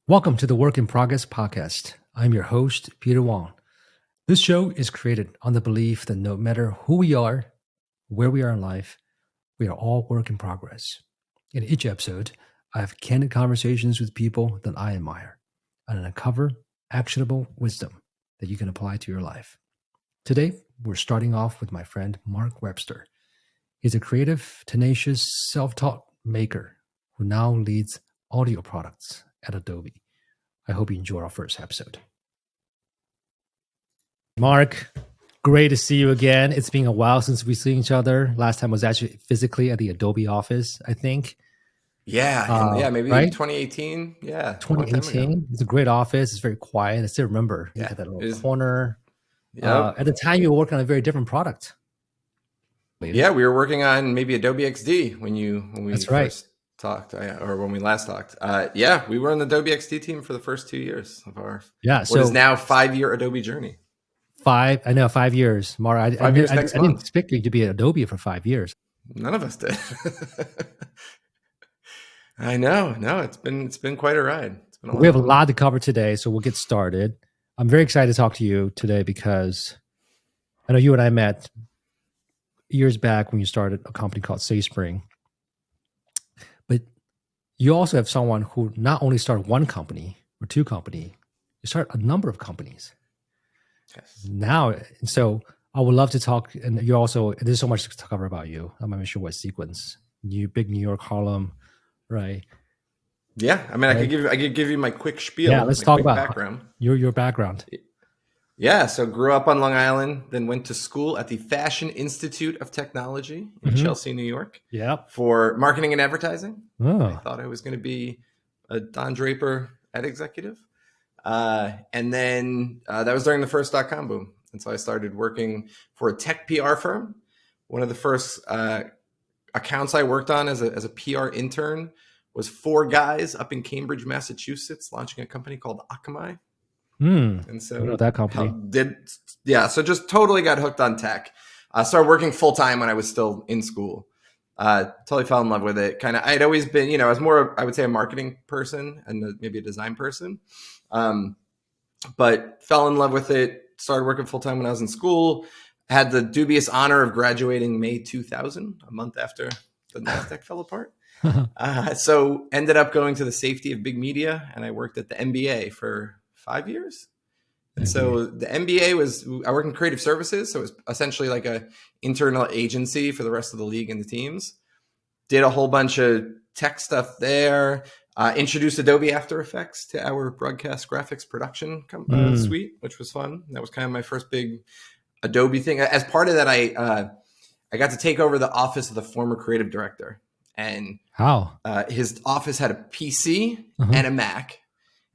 Welcome to the Work in Progress podcast. I'm your host, Peter Wong. This show is created on the belief that no matter who we are, where we are in life, we are all work in progress. In each episode, I have candid conversations with people that I admire and uncover actionable wisdom that you can apply to your life. Today, we're starting off with my friend Mark Webster. He's a creative, tenacious, self-taught maker who now leads audio products at Adobe. I hope you enjoy our first episode. Mark, great to see you again. It's been a while since we've seen each other. Last time was actually physically at the Adobe office, I think. Maybe right? 2018. Yeah, 2018. It's a great office. It's very quiet. I still remember you had that little corner. At the time, you were working on a very different product. Yeah, we were working on maybe Adobe XD when we That's right. first talked, or when we last talked. We were on the Adobe XD team for the first 2 years of our what is now 5-year Adobe journey. 5 years. Mark, I didn't expect you to be at Adobe for 5 years. None of us did. I know. No, it's been quite a ride. We have a lot to cover today, so we'll get started. I'm very excited to talk to you today because I know you and I met years back when you started a company called SaySpring. But you also have someone who not only started one company or two companies, you start a number of companies. Yes. Now, and so I would love to talk, and you also, there's so much to cover about you. I'm not even sure what sequence. Big New York, Harlem, right? Yeah, I mean, right? I could give you my quick spiel. Yeah, let's talk about background. Your background. Yeah, so grew up on Long Island, then went to school at the Fashion Institute of Technology in Chelsea, New York. Yep. For marketing and advertising. Oh. I thought I was going to be a Don Draper ad executive. And then that was during the first .com boom. And so I started working for a tech PR firm. One of the first accounts I worked on as a PR intern was 4 guys up in Cambridge, Massachusetts, launching a company called Akamai. And so I know that company so just totally got hooked on tech. Started working full time when I was still in school. Totally fell in love with it. I'd always been, I was more, I would say, a marketing person and maybe a design person. But fell in love with it. Started working full time when I was in school. Had the dubious honor of graduating May 2000, a month after the NASDAQ fell apart. So ended up going to the safety of big media, and I worked at the NBA for 5 years. And so the NBA I work in creative services. So it was essentially like a internal agency for the rest of the league and the teams. Did a whole bunch of tech stuff there. Introduced Adobe After Effects to our broadcast graphics production suite, which was fun. That was kind of my first big Adobe thing. As part of that, I got to take over the office of the former creative director. And his office had a PC and a Mac.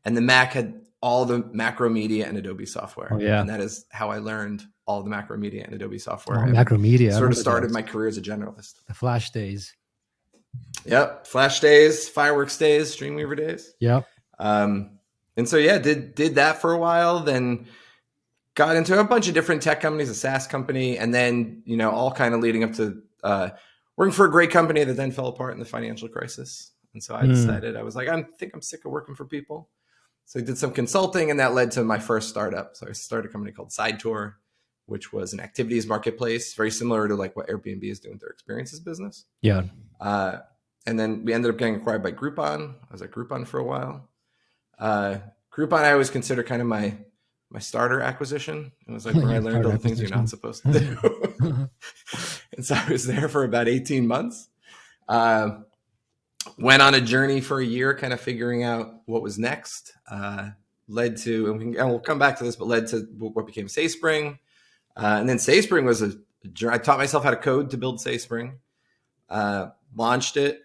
And the Mac had all the macro media and Adobe software. And that is how I learned all the macro media and Adobe software. Macro media. Sort of started my career as a generalist. The Flash days. Yep. Flash days, Fireworks days, Dreamweaver days. Yep. And so, did that for a while, then got into a bunch of different tech companies, a SaaS company, and then, all kind of leading up to working for a great company that then fell apart in the financial crisis. And so I decided, I was like, I think I'm sick of working for people. So I did some consulting, and that led to my first startup. So I started a company called SideTour, which was an activities marketplace, very similar to like what Airbnb is doing with their experiences business. Yeah. And then we ended up getting acquired by Groupon. I was at Groupon for a while. Groupon I always consider kind of my starter acquisition. It was like where I learned all the things you're not supposed to do. And so I was there for about 18 months. Went on a journey for a year, kind of figuring out what was next. Led to, and we'll come back to this, but led to what became SaySpring. And then SaySpring was I taught myself how to code to build SaySpring. Launched it.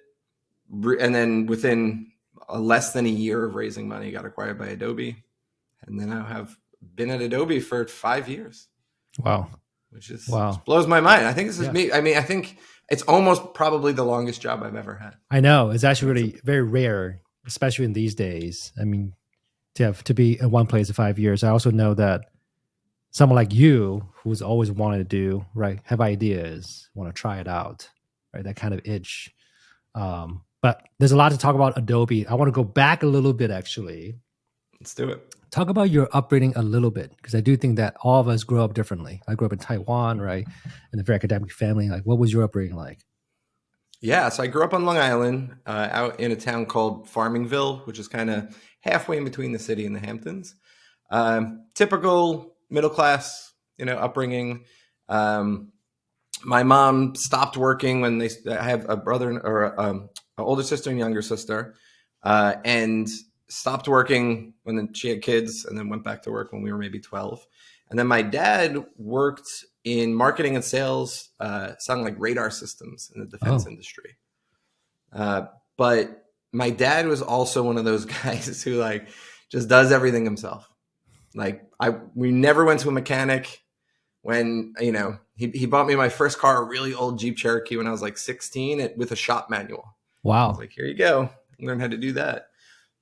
And then within less than a year of raising money, got acquired by Adobe. And then I have been at Adobe for 5 years. Wow. Which blows my mind. I think this is me. I mean, I think it's almost probably the longest job I've ever had. I know. It's actually really very rare, especially in these days. I mean, to be in one place for 5 years. I also know that someone like you, who's always wanted to do, right, have ideas, want to try it out, right, that kind of itch. But there's a lot to talk about Adobe. I want to go back a little bit, actually. Let's do it. Talk about your upbringing a little bit, because I do think that all of us grow up differently. I grew up in Taiwan, right, in a very academic family. Like, what was your upbringing like? Yeah, so I grew up on Long Island, out in a town called Farmingville, which is kind of halfway in between the city and the Hamptons. Typical middle class, upbringing. My mom stopped working when I have a brother or an older sister and younger sister, and stopped working when she had kids, and then went back to work when we were maybe 12. And then my dad worked in marketing and sales, selling like radar systems in the defense industry. But my dad was also one of those guys who like just does everything himself. Like we never went to a mechanic. When, he bought me my first car, a really old Jeep Cherokee when I was like 16 with a shop manual. Wow. I was like, here you go. Learn how to do that.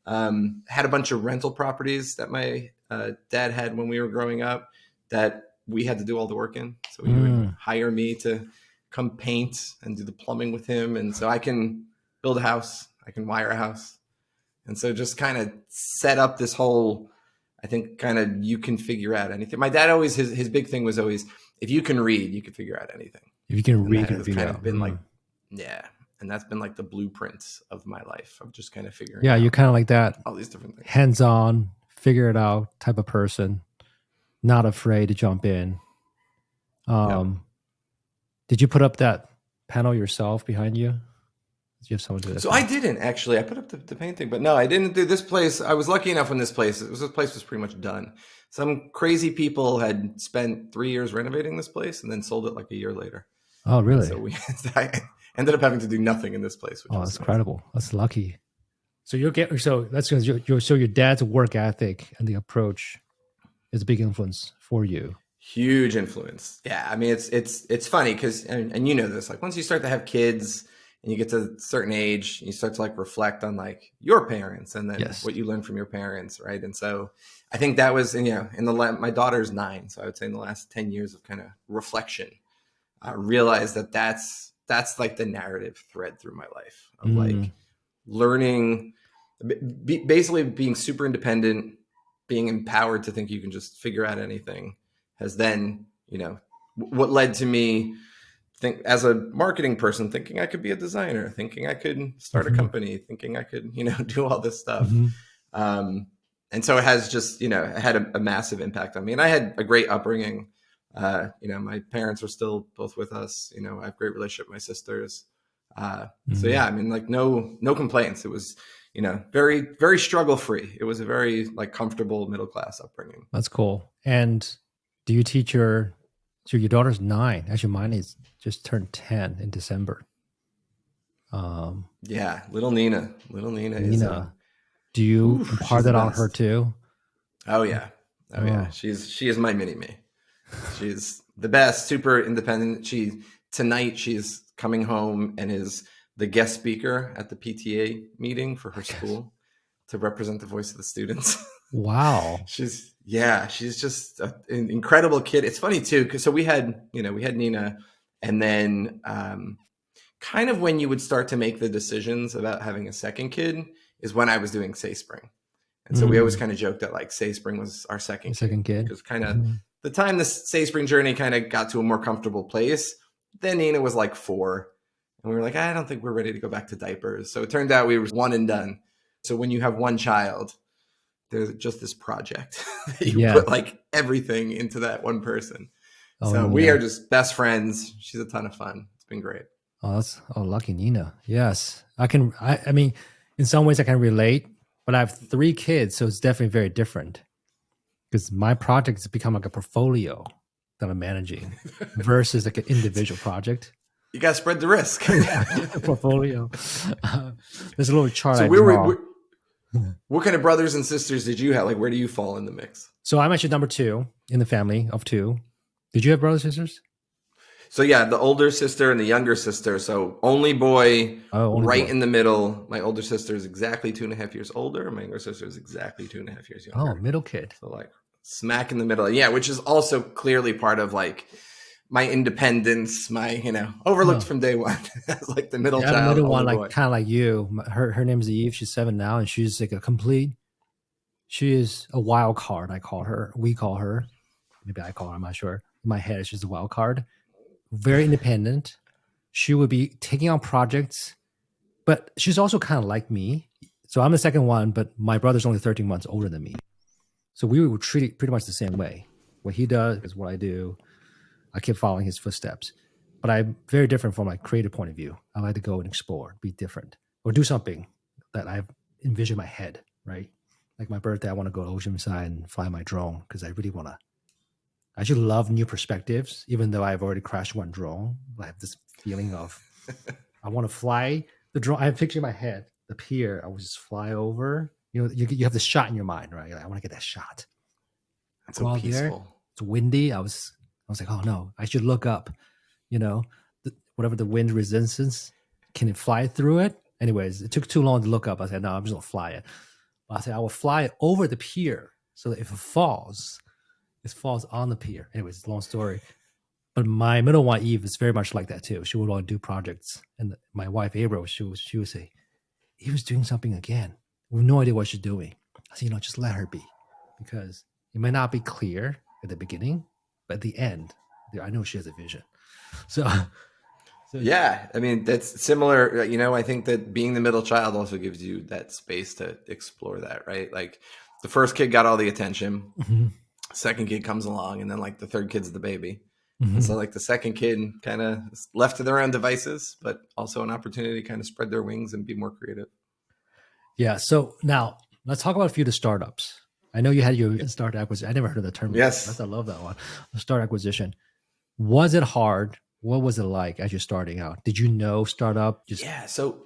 Had a bunch of rental properties that my dad had when we were growing up that we had to do all the work in. So he would hire me to come paint and do the plumbing with him. And so I can build a house. I can wire a house. And so just kind of set up this whole, I think, kind of, you can figure out anything. My dad always, his big thing was always, if you can read, you can figure out anything. If you can read, you can figure out. Been like, yeah. And that's been like the blueprint of my life of just kind of figuring out. Yeah, you're kind of like that. All these different things. Hands-on, figure it out type of person. Not afraid to jump in. Did you put up that panel yourself behind you? Did you have someone do that? So I didn't actually. I put up the painting, but no, I didn't do this place. I was lucky enough when this place was pretty much done. Some crazy people had spent 3 years renovating this place and then sold it like a year later. Oh, really? So I ended up having to do nothing in this place. Which that's incredible. That's lucky. So your dad's work ethic and the approach is a big influence for you. Huge influence. Yeah, I mean it's funny because and you know this, like once you start to have kids and you get to a certain age, you start to like reflect on like your parents and then what you learned from your parents, right? And so I think that was my daughter's 9, so I would say in the last 10 years of kind of reflection, I realized that that's like the narrative thread through my life of like learning, basically being super independent, being empowered to think you can just figure out anything, has then, what led to me think as a marketing person, thinking I could be a designer, thinking I could start a company, thinking I could, do all this stuff. And so it has just, had a massive impact on me. And I had a great upbringing. My parents are still both with us. I have a great relationship with my sisters. So yeah, I mean, like no complaints. It was, very, very struggle free. It was a very like comfortable middle class upbringing. That's cool. And do you teach your daughter's 9? Actually, mine is just turned 10 in December. Yeah, little Nina is. Do you impart that on her too? Oh yeah, yeah. She is my mini me. She's the best, super independent. Tonight she's coming home and is the guest speaker at the PTA meeting for her school to represent the voice of the students. Wow. She's just an incredible kid. It's funny too, because so we had Nina, and then kind of when you would start to make the decisions about having a second kid is when I was doing SaySpring. And so we always kind of joked that like SaySpring was our second kid. Because kind of the time the SaySpring journey kind of got to a more comfortable place, then Nina was like 4. And we were like, I don't think we're ready to go back to diapers. So it turned out we were one and done. So when you have one child, there's just this project that you put like everything into that one person. We are just best friends. She's a ton of fun. It's been great. Lucky Nina. Yes. I mean, in some ways I can relate, but I have 3 kids. So it's definitely very different because my project has become like a portfolio that I'm managing versus like an individual project. You got to spread the risk. Portfolio. There's a little chart. So what kind of brothers and sisters did you have? Like, where do you fall in the mix? So I'm actually number 2 in the family of 2. Did you have brothers and sisters? So yeah, the older sister and the younger sister. So only boy, in the middle. My older sister is exactly 2.5 years older. My younger sister is exactly 2.5 years younger. Oh, middle kid. So like smack in the middle. Yeah, which is also clearly part of like my independence, my, overlooked Oh. from day one as like the middle Yeah, I have a child, middle one, older like boy. kind of like you. Her name is Eve. She's 7 now, and she's like a complete. She is a wild card. I call her. We call her. Maybe I call her. I'm not sure. In my head, she's a wild card. Very independent. She would be taking on projects, but she's also kind of like me. So I'm the second one, but my brother's only 13 months older than me. So we were treated pretty much the same way. What he does is what I do. I keep following his footsteps. But I'm very different from my creative point of view. I like to go and explore, be different, or do something that I've envisioned in my head, right? Like my birthday, I want to go to Oceanside and fly my drone because I really want to. I actually love new perspectives, even though I've already crashed one drone. I have this feeling of I want to fly the drone. I have a picture in my head, the pier. I would just fly over. You have the shot in your mind, right? Like, I want to get that shot. It's Go so out there. peaceful. It's windy. I was like, oh no, I should look up. Whatever the wind resistance, can it fly through it? Anyways, it took too long to look up. I said, no, I'm just gonna fly it. But I said I will fly it over the pier so that if it falls on the pier. Anyways, it's a long story. But my middle one, Eve, is very much like that too. She would want to do projects. And my wife, April, she would say, he was doing something again. We have no idea what she's doing. I said, just let her be. Because it may not be clear at the beginning, but at the end, I know she has a vision. So Yeah, I mean, that's similar. I think that being the middle child also gives you that space to explore that, right? Like the first kid got all the attention, second kid comes along, and then like the third kid's the baby. And so like the second kid kind of left to their own devices, but also an opportunity to kind of spread their wings and be more creative. Yeah. So now let's talk about a few of the startups. I know you had your start acquisition. I never heard of the term. Yes. I love that one. Start acquisition. Was it hard? What was it like as you're starting out? Did you know startup? Yeah. So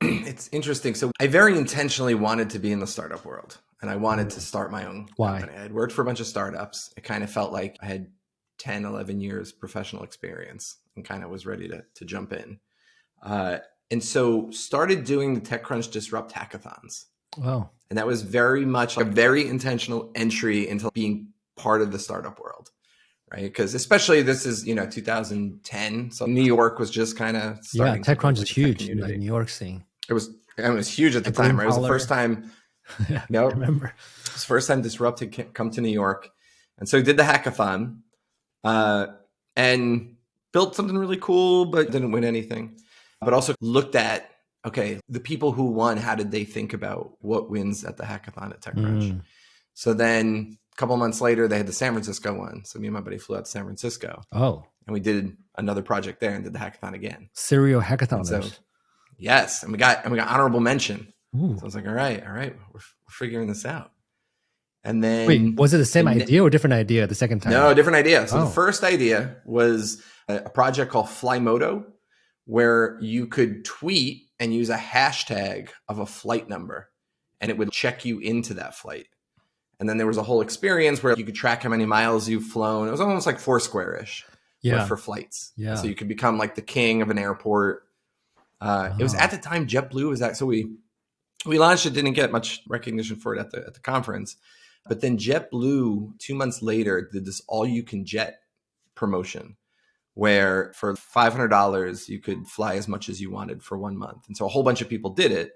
it's interesting. So I very intentionally wanted to be in the startup world, and I wanted to start my own company. I had worked for a bunch of startups. It kind of felt like I had 10, 11 years professional experience and kind of was ready to jump in. And so started doing the TechCrunch Disrupt hackathons. Wow. And that was very much like a very intentional entry into being part of the startup world, right? Because especially this is, 2010. So New York was just kind of starting. Yeah, TechCrunch is huge in like New York scene. It was huge at the time, right? It was the first time. Yeah, I remember. It was the first time Disrupt had come to New York. And so we did the hackathon and built something really cool, but didn't win anything. But also looked at, okay, the people who won, how did they think about what wins at the hackathon at TechCrunch? So then a couple months later, they had the San Francisco one. So me and my buddy flew out to San Francisco. Oh. And we did another project there and did the hackathon again. Serial hackathoners. So, yes. And we got honorable mention. Ooh. So I was like, all right, we're figuring this out. And then wait, was it the same idea or different idea the second time? No, different idea. So the first idea was a project called Flymoto, where you could tweet and use a hashtag of a flight number, and it would check you into that flight. And then there was a whole experience where you could track how many miles you've flown. It was almost like Foursquare-ish, but for flights. Yeah. So you could become like the king of an airport. It was at the time JetBlue was that. So we launched it, didn't get much recognition for it at the conference. But then JetBlue, 2 months later, did this all-you-can-jet promotion where for $500, you could fly as much as you wanted for 1 month. And so a whole bunch of people did it.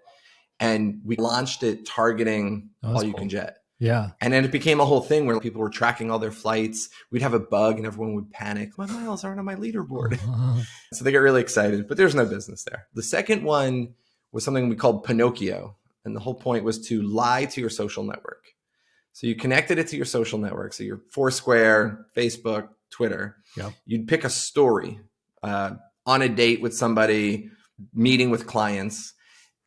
And we launched it targeting all-you-can-jet. Yeah. And then it became a whole thing where people were tracking all their flights. We'd have a bug and everyone would panic. My miles aren't on my leaderboard. So they got really excited, but there's no business there. The second one was something we called Pinocchio. And the whole point was to lie to your social network. So you connected it to your social network. So your Foursquare, Facebook, Twitter. Yep. You'd pick a story on a date with somebody, meeting with clients.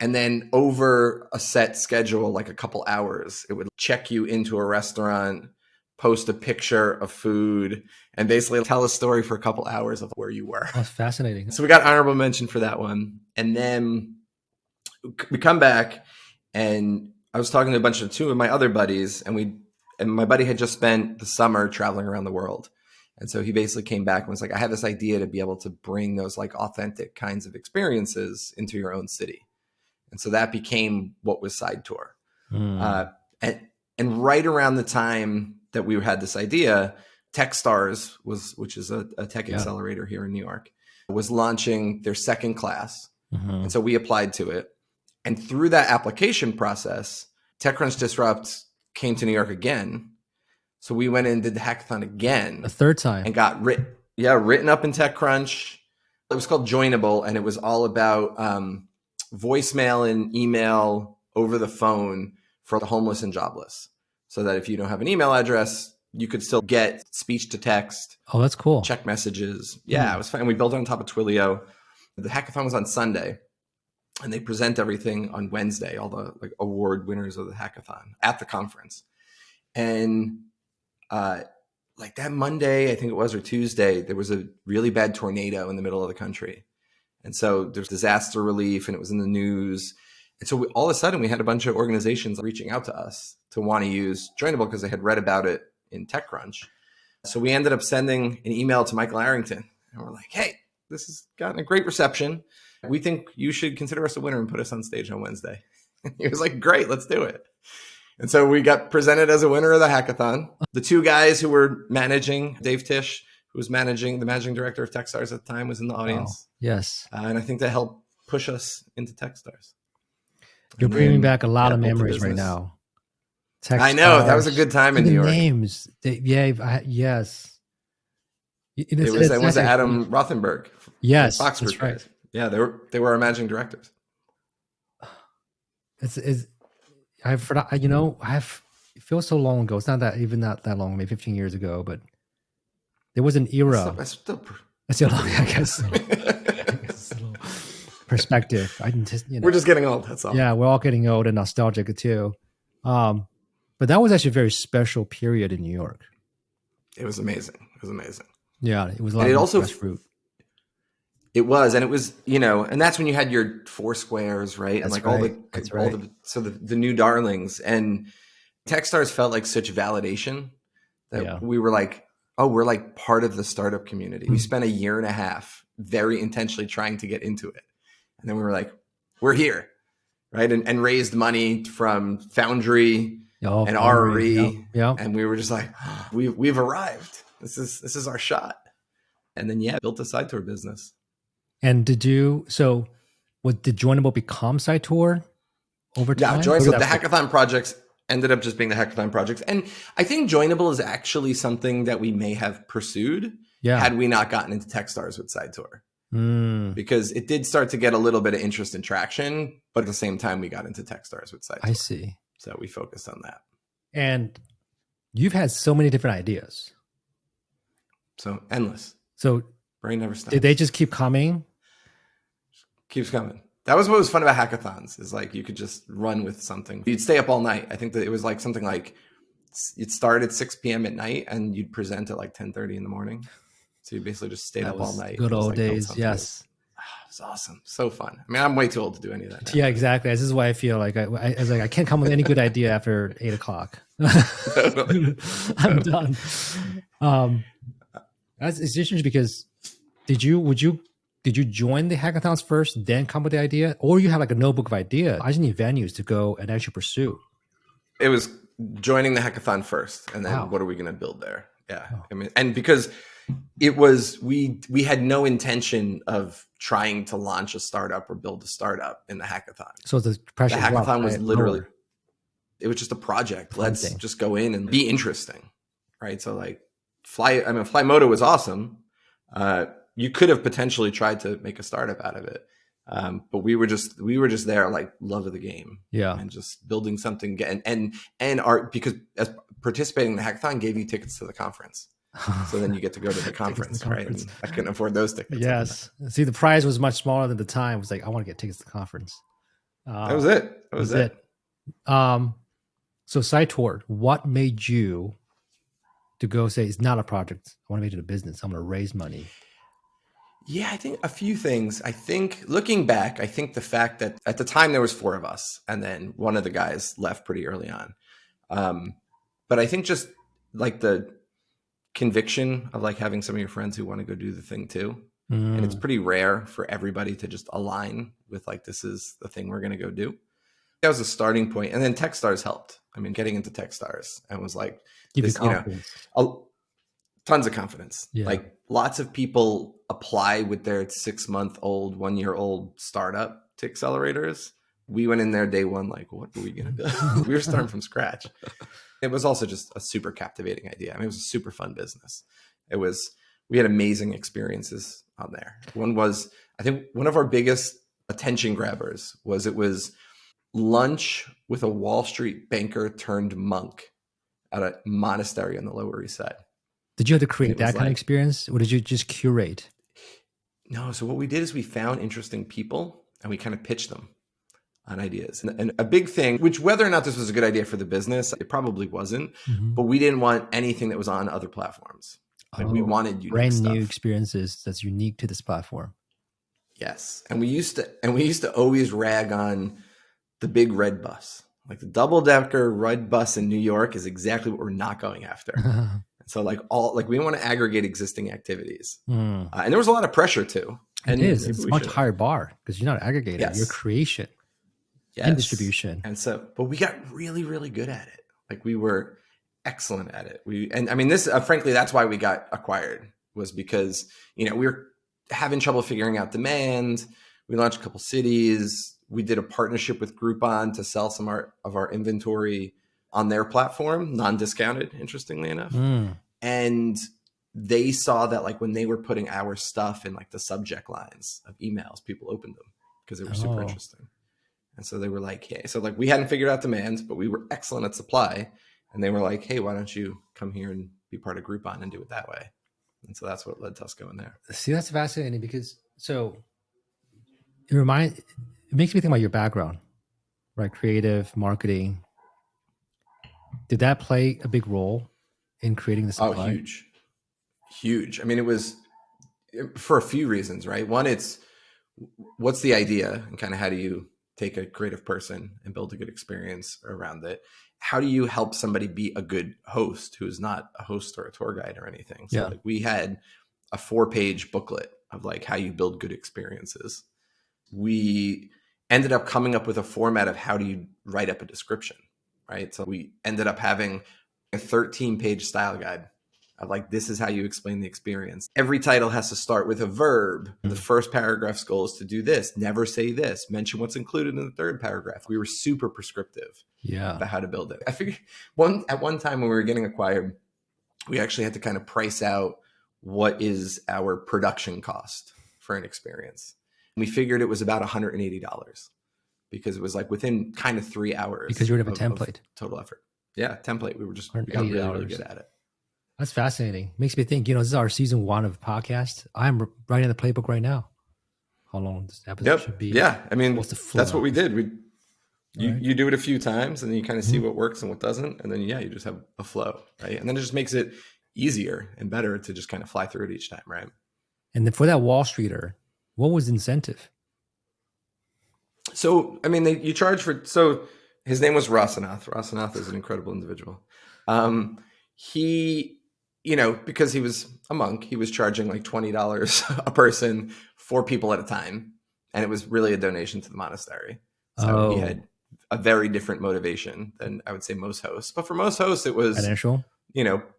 And then over a set schedule, like a couple hours, it would check you into a restaurant, post a picture of food, and basically tell a story for a couple hours of where you were. That's fascinating. So we got honorable mention for that one. And then we come back, and I was talking to two of my other buddies, and my buddy had just spent the summer traveling around the world. And so he basically came back and was like, I have this idea to be able to bring those like authentic kinds of experiences into your own city. And so that became what was SideTour. And right around the time that we had this idea, TechStars which is a tech accelerator here in New York, was launching their second class. And so we applied to it. And through that application process, TechCrunch Disrupt came to New York again. So we went in and did the hackathon again. A third time. And got written up in TechCrunch. It was called Joinable, and it was all about voicemail and email over the phone for the homeless and jobless. So that if you don't have an email address, you could still get speech to text. Oh, that's cool. Check messages. Yeah, it was fun. And we built it on top of Twilio. The hackathon was on Sunday, and they present everything on Wednesday, all the like award winners of the hackathon at the conference. And like that Monday, I think it was, or Tuesday, there was a really bad tornado in the middle of the country. And so there's disaster relief, and it was in the news. And so all of a sudden we had a bunch of organizations reaching out to us to want to use Joinable because they had read about it in TechCrunch. So we ended up sending an email to Michael Arrington, and we're like, hey, this has gotten a great reception. We think you should consider us a winner and put us on stage on Wednesday. And he was like, great, let's do it. And so we got presented as a winner of the hackathon. The two guys who were managing, Dave Tisch, who was the managing director of TechStars at the time, was in the audience. Oh, yes. And I think that helped push us into TechStars. You're bringing back a lot of memories right now. TechStars. I know. That was a good time in New York. Names. Yes. It was Adam Rothenberg. Yes. Foxford that's right. guys. Yeah, they were our managing directors. I forgot, it feels so long ago. It's not that long, maybe 15 years ago, but there was an era. That's still long, I guess. Perspective. We're just getting old. That's all. Yeah, we're all getting old and nostalgic too. But that was actually a very special period in New York. It was amazing. Yeah, it was a lot of fresh fruit. It was, and it was, and that's when you had your four squares, right? And the new darlings, and TechStars felt like such validation that we were like, oh, we're like part of the startup community. We spent a year and a half very intentionally trying to get into it. And then we were like, we're here, right? And raised money from Foundry and RRE. Yeah. And we were just like, we've arrived. This is our shot. And then, built a SideTour business. And did Joinable become SideTour over time? Yeah, so the hackathon projects ended up just being the hackathon projects. And I think Joinable is actually something that we may have pursued had we not gotten into TechStars with SideTour. Because it did start to get a little bit of interest and traction, but at the same time we got into TechStars with SideTour. I see. So we focused on that. And you've had so many different ideas. So endless. So brain never stops. Did they just keep coming? Keeps coming. That was what was fun about hackathons, is like you could just run with something. You'd stay up all night. I think that it was like something like you'd start at 6 p.m. at night and you'd present at like 10:30 in the morning. So you basically just stayed up all night. Good old days. Yes. It was awesome. So fun. I mean, I'm way too old to do any of that now. Yeah, exactly. This is why I feel like I was like, I can't come with any good idea after 8 o'clock. I'm done. It's interesting because did you join the hackathons first, then come with the idea, or you have like a notebook of idea? I just need venues to go and actually pursue. It was joining the hackathon first, and then what are we going to build there? Yeah, I mean, and because it was we had no intention of trying to launch a startup or build a startup in the hackathon. So the hackathon was literally it was just a project. Let's just go in and be interesting, right? So like Flymoto was awesome. You could have potentially tried to make a startup out of it. But we were just there, like love of the game. Yeah. And just building something and art, because as participating in the hackathon gave you tickets to the conference. So then you get to go to the conference, right? And I couldn't afford those tickets. Yes. See, the prize was much smaller than the time. It was like, I want to get tickets to the conference. That was it. That was it. So SideTour, what made you to go say, it's not a project, I want to make it a business, I'm going to raise money? Yeah, I think a few things. I think looking back, I think the fact that at the time there was 4 of us, and then one of the guys left pretty early on. But I think just like the conviction of like having some of your friends who want to go do the thing too. And it's pretty rare for everybody to just align with like, this is the thing we're going to go do. That was a starting point. And then TechStars helped. I mean, getting into TechStars and was like, this, tons of confidence. Yeah. Like lots of people apply with their 6-month-old, 1-year-old startup to accelerators. We went in there day one, like, what are we going to do? We were starting from scratch. It was also just a super captivating idea. I mean, it was a super fun business. We had amazing experiences on there. One was, I think one of our biggest attention grabbers was it was lunch with a Wall Street banker turned monk at a monastery on the Lower East Side. Did you have to create that kind of experience, or did you just curate? No. So what we did is we found interesting people and we kind of pitched them on ideas. And a big thing, which whether or not this was a good idea for the business, it probably wasn't, but we didn't want anything that was on other platforms. Like we wanted unique brand stuff. New experiences that's unique to this platform. Yes. And we used to always rag on the big red bus. Like the double-decker red bus in New York is exactly what we're not going after. So we want to aggregate existing activities. And there was a lot of pressure too. And it's a much higher bar because you're not aggregating, you're creation and distribution. And so, but we got really, really good at it. Like we were excellent at it. This, frankly, that's why we got acquired, was because, we were having trouble figuring out demand. We launched a couple cities. We did a partnership with Groupon to sell some of our inventory on their platform, non-discounted, interestingly enough. And they saw that like when they were putting our stuff in like the subject lines of emails, people opened them because they were super interesting. And so they were like, hey, so like we hadn't figured out demand, but we were excellent at supply. And they were like, hey, why don't you come here and be part of Groupon and do it that way? And so that's what led to us going there. See, that's fascinating because it makes me think about your background, right? Creative, marketing. Did that play a big role in creating the supply? Oh, huge. I mean, it was for a few reasons, right? One, it's what's the idea and kind of how do you take a creative person and build a good experience around it? How do you help somebody be a good host who is not a host or a tour guide or anything? So like we had a 4-page booklet of like how you build good experiences. We ended up coming up with a format of how do you write up a description, right? So we ended up having a 13-page style guide of like, this is how you explain the experience. Every title has to start with a verb. The first paragraph's goal is to do this. Never say this. Mention what's included in the third paragraph. We were super prescriptive about how to build it. I figured at one time when we were getting acquired, we actually had to kind of price out what is our production cost for an experience. And we figured it was about $180 because it was like within kind of 3 hours. Because you would have a template. Total effort. Yeah, template. We got really, really good at it. That's fascinating. Makes me think, this is our season 1 of podcast. I'm writing the playbook right now. How long this episode should be. Yeah. I mean, that's what we did. You do it a few times and then you kind of see what works and what doesn't. And then, you just have a flow, right? And then it just makes it easier and better to just kind of fly through it each time, right? And then for that Wall Streeter, what was the incentive? So, I mean, you charge for, so his name was Rasanath. Rasanath is an incredible individual. He, because he was a monk, he was charging like $20 a person, 4 people at a time. And it was really a donation to the monastery. So he had a very different motivation than I would say most hosts. But for most hosts, it was financial.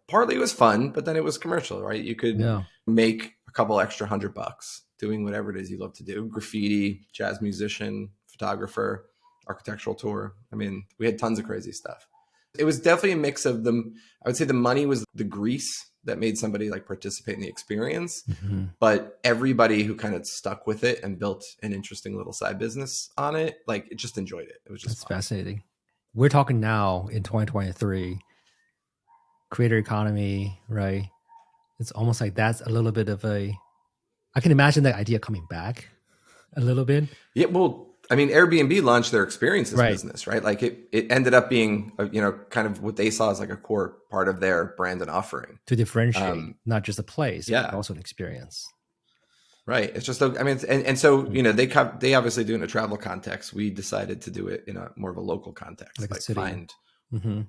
Partly it was fun, but then it was commercial, right? You could make a couple extra $100 doing whatever it is you love to do. Graffiti, jazz musician, photographer, architectural tour. I mean, we had tons of crazy stuff. It was definitely a mix of them. I would say the money was the grease that made somebody like participate in the experience. But everybody who kind of stuck with it and built an interesting little side business on it, like it just enjoyed it. It was just fascinating. We're talking now in 2023, creator economy, right? It's almost like that's a little bit of I can imagine that idea coming back a little bit. Yeah, well, I mean, Airbnb launched their experiences business, right? Like it ended up being, kind of what they saw as like a core part of their brand and offering. To differentiate, not just a place, but also an experience. Right. It's just, so they obviously do it in a travel context. We decided to do it in a more of a local context, like find,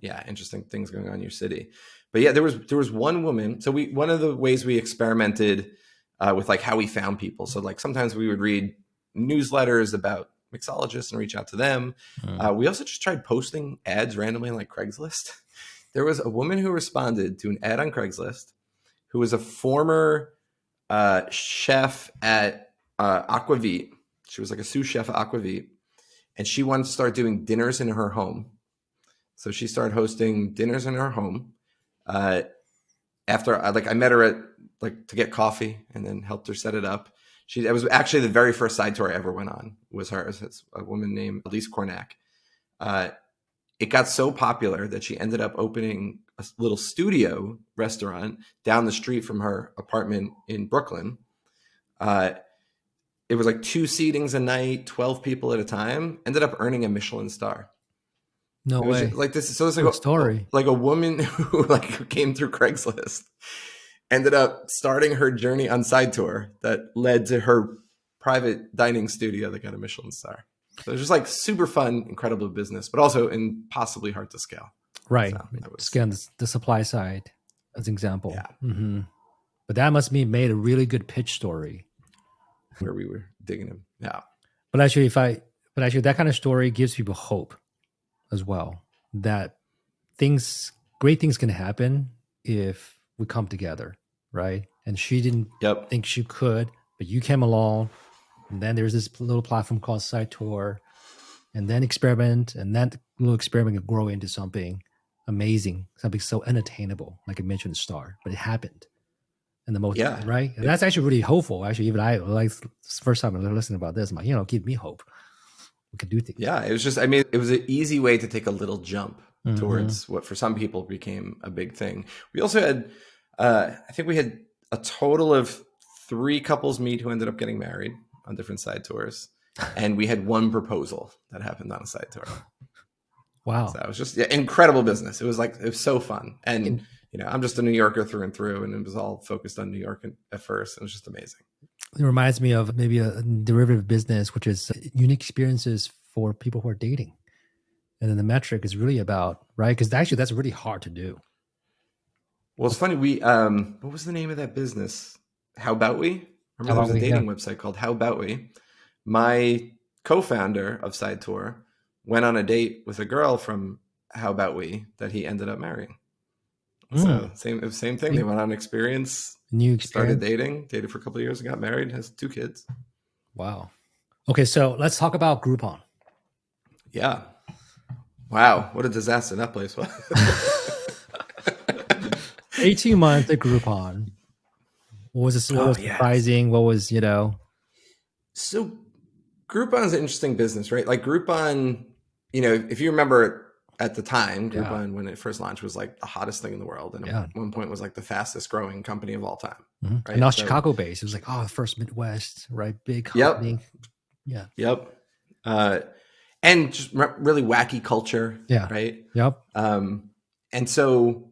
interesting things going on in your city. But there was one woman. So one of the ways we experimented with like how we found people. So like sometimes we would read newsletters about mixologists and reach out to them. We also just tried posting ads randomly on like Craigslist. There was a woman who responded to an ad on Craigslist who was a former chef at Aquavit. She was like a sous chef at Aquavit, and she wanted to start doing dinners in her home. So she started hosting dinners in her home. After I met her at to get coffee and then helped her set it up. It was actually the very first SideTour I ever went on was her. It's a woman named Elise Cornack. It got so popular that she ended up opening a little studio restaurant down the street from her apartment in Brooklyn. It was like 2 seatings a night, 12 people at a time. Ended up earning a Michelin star. No way. Like this. So it's like a story. Like a woman who came through Craigslist, ended up starting her journey on SideTour that led to her private dining studio that got a Michelin star. So it's just super fun, incredible business, but also impossibly hard to scale. Right. So scale the supply side as an example. Yeah. Mm-hmm. But that must be made a really good pitch story. Where we were digging him. Yeah. But actually, that kind of story gives people hope as well, that great things can happen if we come together, right? And she didn't think she could, but you came along, and then there's this little platform called SideTour, and then experiment, and that little experiment can grow into something amazing, something so unattainable, like I mentioned, star, but it happened. And the most, right? And that's actually really hopeful. Actually, even I, first time I listened about this, I'm like, give me hope. We can do things. Yeah, it was just, it was an easy way to take a little jump towards what for some people became a big thing. We also had, I think we had a total of 3 couples meet who ended up getting married on different SideTours. And we had 1 proposal that happened on a SideTour. Wow. So it was just incredible business. It was so fun. And, I'm just a New Yorker through and through, and it was all focused on New York at first. It was just amazing. It reminds me of maybe a derivative business, which is unique experiences for people who are dating. And then the metric is really about, right? Because actually that's really hard to do. Well, it's funny. We, what was the name of that business? How About We? Remember there was a dating website called How About We? My co-founder of SideTour went on a date with a girl from How About We that he ended up marrying. So same thing. They went on new experience, started dated for a couple of years and got married, has 2 kids. Wow. Okay. So let's talk about Groupon. Yeah. Wow. What a disaster that place was. 18 months at Groupon. What was surprising? What was, So Groupon is an interesting business, right? Like Groupon, if you remember at the time, Groupon, when it first launched, was like the hottest thing in the world. And at one point was like the fastest growing company of all time. Mm-hmm. Right? And not Chicago based. It was like, first Midwest, right? Big company. Yep. Yep. And just really wacky culture. Yeah. Right. Yep. And so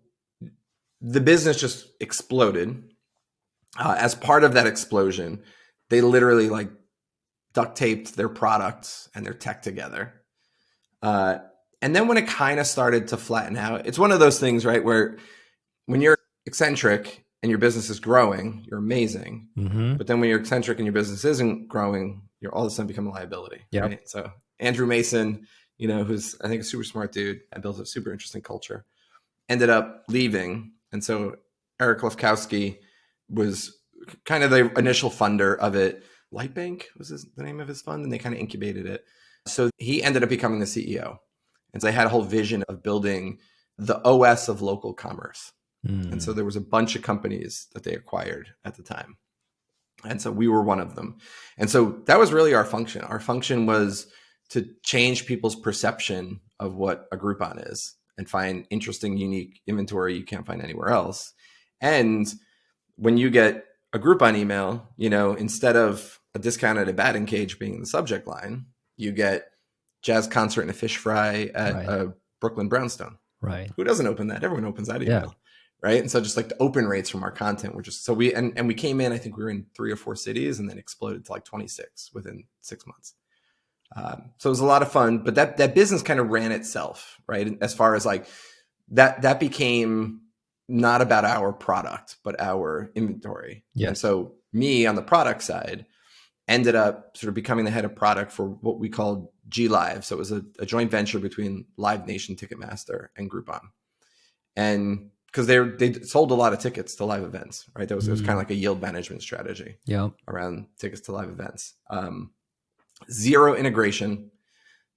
the business just exploded. As part of that explosion, they literally duct taped their products and their tech together. And then when it kind of started to flatten out, it's one of those things, right, where when you're eccentric and your business is growing, you're amazing. Mm-hmm. But then when you're eccentric and your business isn't growing, you're all of a sudden become a liability. Yep. Right? So Andrew Mason, who's I think a super smart dude and built a super interesting culture, ended up leaving. And so Eric Lefkowski was kind of the initial funder of it. Lightbank was the name of his fund, and they kind of incubated it. So he ended up becoming the CEO. And so they had a whole vision of building the OS of local commerce. And so there was a bunch of companies that they acquired at the time. And so we were one of them. And so that was really our function. Our function was to change people's perception of what a Groupon is and find interesting, unique inventory you can't find anywhere else. And when you get a Groupon email, instead of a discounted batting cage being the subject line, you get jazz concert and a fish fry at a Brooklyn Brownstone. Right. Who doesn't open that? Everyone opens that email. Right. And so just the open rates from our content were just, so we came in, I think we were in 3 or 4 cities and then exploded to 26 within 6 months. So it was a lot of fun, but that business kind of ran itself, right? As far as that became not about our product, but our inventory. Yes. And so me on the product side ended up sort of becoming the head of product for what we called G Live. So it was a joint venture between Live Nation, Ticketmaster, and Groupon. And because they sold a lot of tickets to live events, right? It was kind of like a yield management strategy around tickets to live events. Zero integration.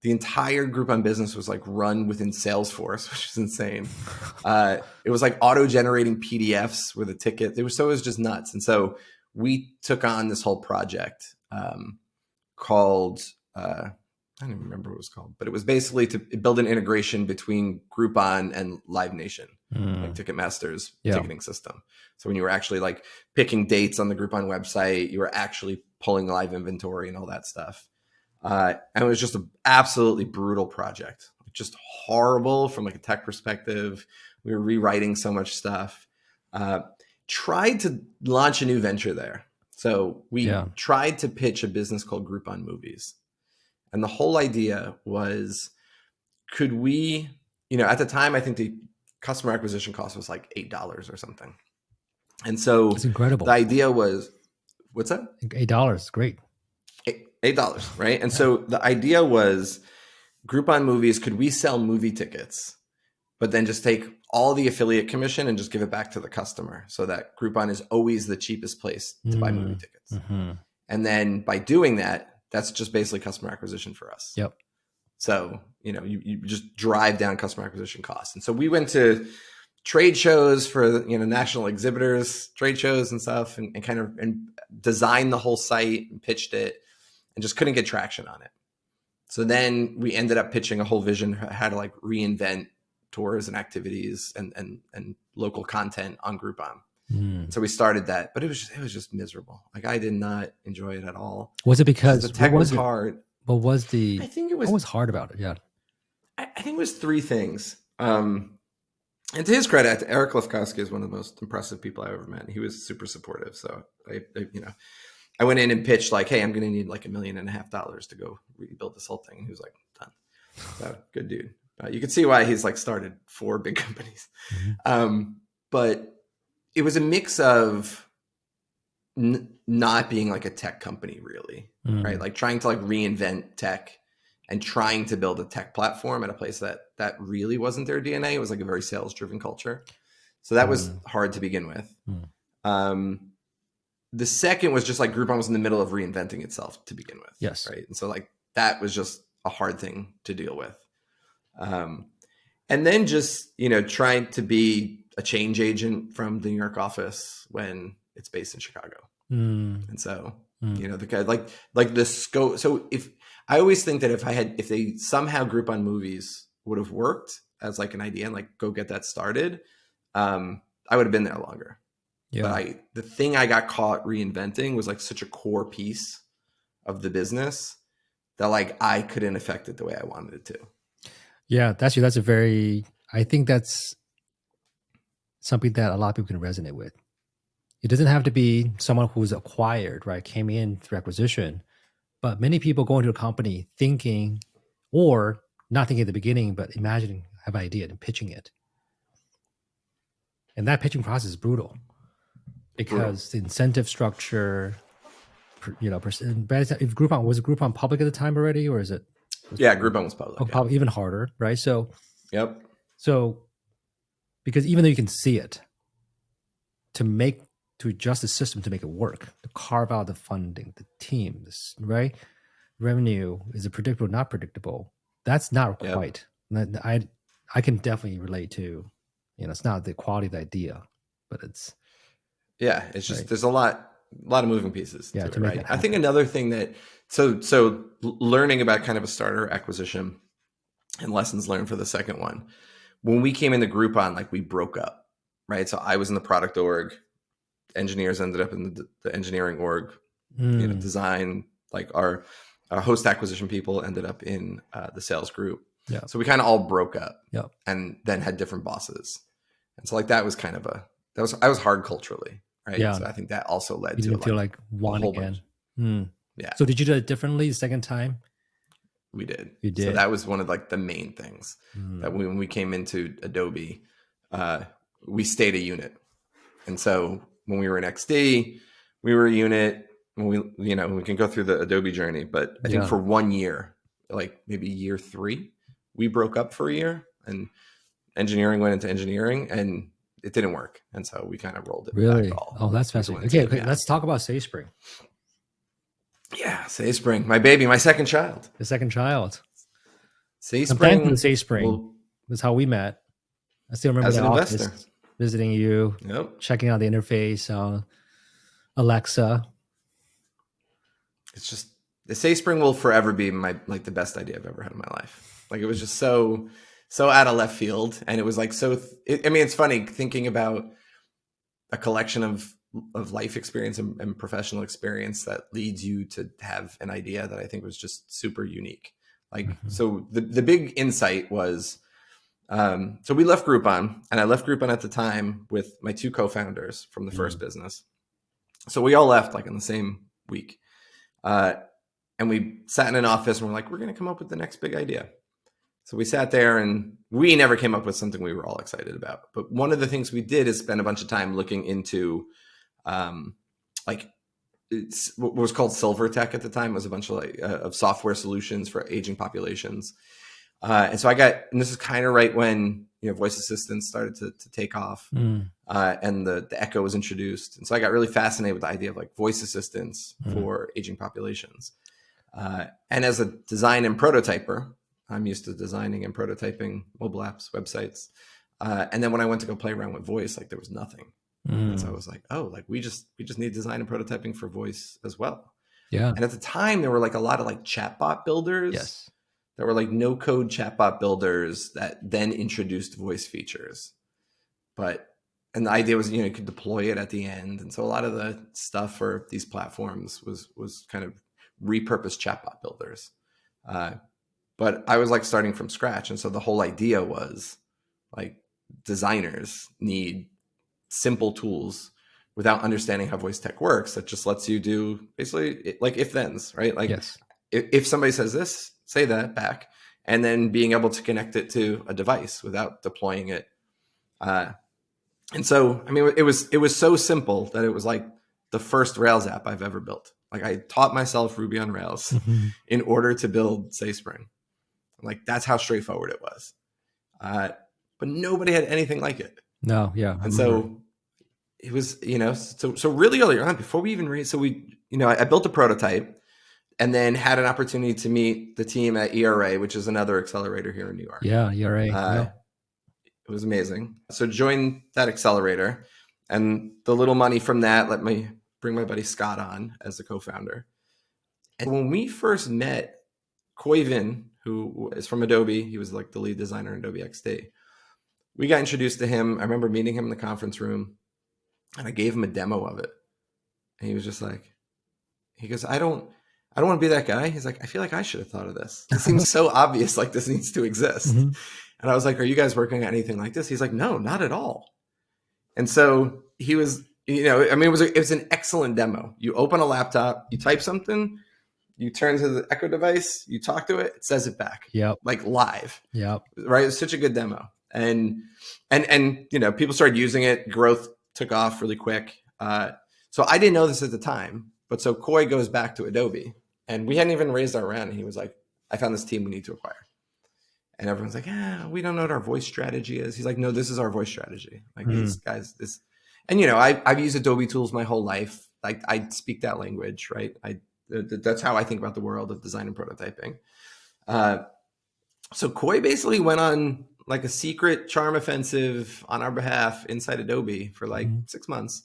The entire Groupon business was like run within Salesforce, which is insane. It was like auto-generating PDFs with a ticket. It was just nuts. And so we took on this whole project called, I don't even remember what it was called, but it was basically to build an integration between Groupon and Live Nation, like Ticketmaster's ticketing system. So when you were actually like picking dates on the Groupon website, you were actually pulling live inventory and all that stuff. And it was just an absolutely brutal project, just horrible from like a tech perspective. We were rewriting so much stuff. Tried to launch a new venture there. So we tried to pitch a business called Groupon Movies. And the whole idea was, could we, at the time, I think the customer acquisition cost was like $8 or something. And so it's incredible. The idea was, what's that? $8, great. $8, right? And so the idea was, Groupon Movies, could we sell movie tickets, but then just take all the affiliate commission and just give it back to the customer so that Groupon is always the cheapest place to buy movie tickets. And then by doing that, that's just basically customer acquisition for us. Yep. So, you just drive down customer acquisition costs. And so we went to trade shows for, national exhibitors, trade shows and stuff, and designed the whole site and pitched it and just couldn't get traction on it. So then we ended up pitching a whole vision how to like reinvent tours and activities and local content on Groupon. So we started that, but it was just miserable. Like I did not enjoy it at all. Was it because the tech was hard? What was the? I think it was. What was hard about it? Yeah, I think it was three things. And to his credit, Eric Lefkowski is one of the most impressive people I ever met. He was super supportive. So I went in and pitched like, "Hey, I'm going to need like $1.5 million to go rebuild this whole thing." And he was like, "Done." So good dude. You can see why he's like started 4 big companies. But it was a mix of not being like a tech company really, right? Like trying to like reinvent tech and trying to build a tech platform at a place that really wasn't their DNA. It was like a very sales driven culture. So that was hard to begin with. The second was just like Groupon was in the middle of reinventing itself to begin with. Yes. Right. And so like that was just a hard thing to deal with. And then just, trying to be a change agent from the New York office when it's based in Chicago. And so, the guy like the scope. So I always think that if they somehow Groupon Movies would have worked as like an idea and like go get that started, I would have been there longer. Yeah. But the thing I got caught reinventing was like such a core piece of the business that like I couldn't affect it the way I wanted it to. Yeah, I think that's something that a lot of people can resonate with. It doesn't have to be someone who's acquired, right? Came in through acquisition, but many people go into a company thinking, or not thinking at the beginning, but imagining, have an idea and pitching it. And that pitching process is brutal because the incentive structure, if Groupon, was Groupon public at the time already, or is it? Yeah, Groupon was public. Probably even harder, right? So, yep. So, because even though you can see it, to adjust the system to make it work, to carve out the funding, the team, right? Revenue, is it predictable, not predictable? That's not quite. I can definitely relate to, it's not the quality of the idea, but it's. Yeah, it's just, there's a lot of moving pieces. Yeah, to it, right? I think another thing that, so learning about kind of a starter acquisition and lessons learned for the second one, when we came into Groupon, like we broke up, right? So I was in the product org, engineers ended up in the engineering org, design, like our host acquisition people ended up in the sales group. Yeah. So we kind of all broke up and then had different bosses. And so like that was kind of I was hard culturally, right? Yeah. So I think that also led to feel like one again. Yeah. So did you do it differently the second time? We did. You did. So that was one of like the main things that when we came into Adobe, we stayed a unit. And so when we were in XD, we were a unit. When we can go through the Adobe journey, but I think for 1 year, like maybe year 3, we broke up for a year and engineering went into engineering. And it didn't work. And so we kind of rolled it Really? back all. Oh, that's fascinating. Okay, yeah. let's talk about SaySpring. Yeah, SaySpring, my baby, my second child. The second child. SaySpring. I'm thankful to SaySpring. Well, That's how we met. I still remember as the an office, investor. visiting you, Yep. checking out the interface, Alexa. It's just the SaySpring will forever be the best idea I've ever had in my life. Like, it was just so out of left field, and it was like it's funny thinking about a collection of life experience and professional experience that leads you to have an idea that I think was just super unique. Like, so the big insight was, so we left Groupon, and I left Groupon at the time with my two co-founders from the first business. So we all left like in the same week. And we sat in an office and we're like, we're going to come up with the next big idea. So we sat there and we never came up with something we were all excited about. But one of the things we did is spend a bunch of time looking into what was called silver tech at the time. It was a bunch of software solutions for aging populations. And so and this is kind of right when, voice assistants started to take off, and the Echo was introduced. And so I got really fascinated with the idea of like voice assistants for aging populations. And as a design and prototyper, I'm used to designing and prototyping mobile apps, websites. And then when I went to go play around with voice, like there was nothing. And so I was like, oh, like we just need design and prototyping for voice as well. Yeah. And at the time there were like a lot of like chatbot builders. Yes. There were like no code chatbot builders that then introduced voice features. And the idea was, you could deploy it at the end. And so a lot of the stuff for these platforms was kind of repurposed chatbot builders. But I was like starting from scratch. And so the whole idea was like designers need simple tools without understanding how voice tech works that just lets you do basically like if-thens, right? Like yes. if somebody says this, say that back, and then being able to connect it to a device without deploying it. And so, it was so simple that it was like the first Rails app I've ever built. Like I taught myself Ruby on Rails in order to build SaySpring. Like that's how straightforward it was. But nobody had anything like it. No, yeah. And so it was, so really early on before we even raised, I built a prototype and then had an opportunity to meet the team at ERA, which is another accelerator here in New York. Yeah, ERA. It was amazing. So joined that accelerator, and the little money from that let me bring my buddy Scott on as the co-founder. And when we first met, Koivin, who is from Adobe, he was like the lead designer in Adobe XD. We got introduced to him. I remember meeting him in the conference room, and I gave him a demo of it. And he was just like, he goes, I don't want to be that guy. He's like, I feel like I should have thought of this. It seems so obvious, like this needs to exist. And I was like, are you guys working on anything like this? He's like, no, not at all. And so he was, it was an excellent demo. You open a laptop, you type something, you turn to the Echo device, you talk to it, it says it back. Yep. Like live. Yep. Right. It was such a good demo. And people started using it. Growth took off really quick. So I didn't know this at the time, but so Koi goes back to Adobe, and we hadn't even raised our round. And he was like, I found this team we need to acquire. And everyone's like, we don't know what our voice strategy is. He's like, no, this is our voice strategy. Like these guys, and I've used Adobe tools my whole life. Like I speak that language, right? That's how I think about the world of design and prototyping. So Koi basically went on like a secret charm offensive on our behalf inside Adobe for like 6 months.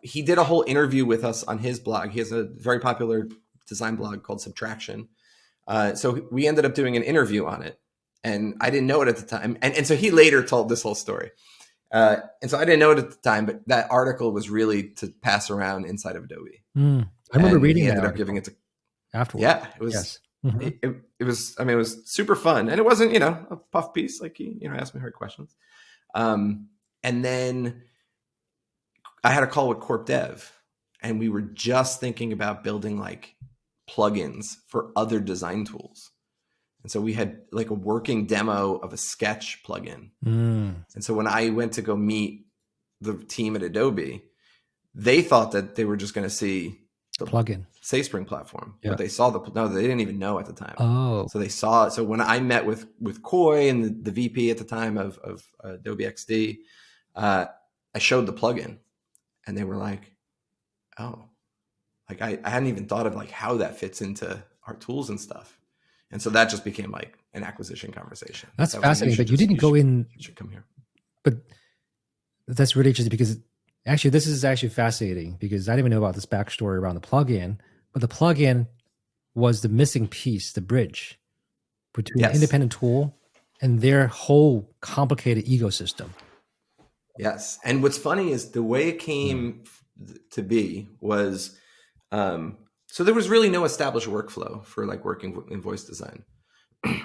He did a whole interview with us on his blog. He has a very popular design blog called Subtraction. So we ended up doing an interview on it, and I didn't know it at the time. And so he later told this whole story. And so I didn't know it at the time, but that article was really to pass around inside of Adobe. I remember reading it. Ended up giving it to afterwards. Yeah, it was. Yes. It was. It was super fun, and it wasn't a puff piece. Like he asked me hard questions, and then I had a call with Corp Dev, and we were just thinking about building like plugins for other design tools. And so we had like a working demo of a sketch plugin. And so when I went to go meet the team at Adobe, they thought that they were just going to see the plugin SaySpring platform, but they saw they didn't even know at the time. Oh, so they saw it. So when I met with Koi and the VP at the time of Adobe XD, I showed the plugin, and they were like, "Oh, like I hadn't even thought of like how that fits into our tools and stuff." And so that just became like an acquisition conversation. That's That was like, fascinating, but you didn't go in. You should come here. But that's really interesting because actually, this is actually fascinating because I didn't even know about this backstory around the plugin, but the plugin was the missing piece, the bridge between an independent tool and their whole complicated ecosystem. Yes. And what's funny is the way it came to be was, so there was really no established workflow for like working in voice design,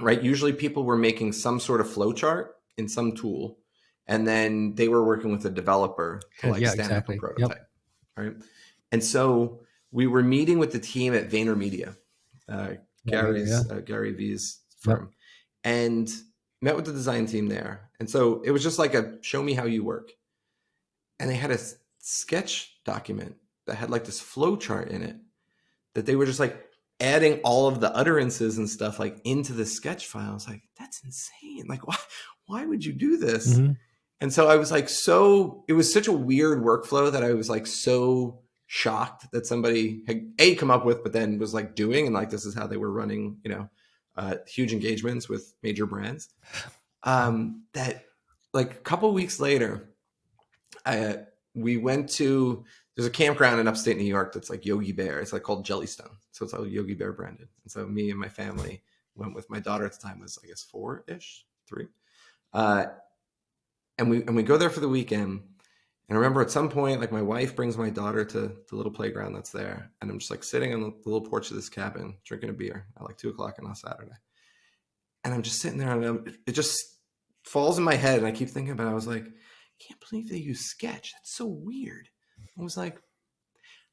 right? Usually people were making some sort of flow chart in some tool, and then they were working with a developer to like stand up a prototype, right? And so we were meeting with the team at VaynerMedia, Gary V's firm, and met with the design team there. And so it was just like a show me how you work. And they had a sketch document that had like this flow chart in it that they were just like adding all of the utterances and stuff like into the sketch file. I was like, that's insane. Like, why would you do this? Mm-hmm. And so I was like, it was such a weird workflow that I was like so shocked that somebody had come up with, but then was like doing, and like, this is how they were running, huge engagements with major brands. That like a couple of weeks later, we went to, there's a campground in upstate New York that's like Yogi Bear. It's like called Jellystone. So it's all Yogi Bear branded. And so me and my family went with my daughter at the time was, I guess, 3. And we go there for the weekend. And I remember at some point, like my wife brings my daughter to the little playground that's there. And I'm just like sitting on the little porch of this cabin, drinking a beer at like 2:00 on a Saturday. And I'm just sitting there and it just falls in my head. And I keep thinking about it. I was like, I can't believe they use Sketch. That's so weird. I was like,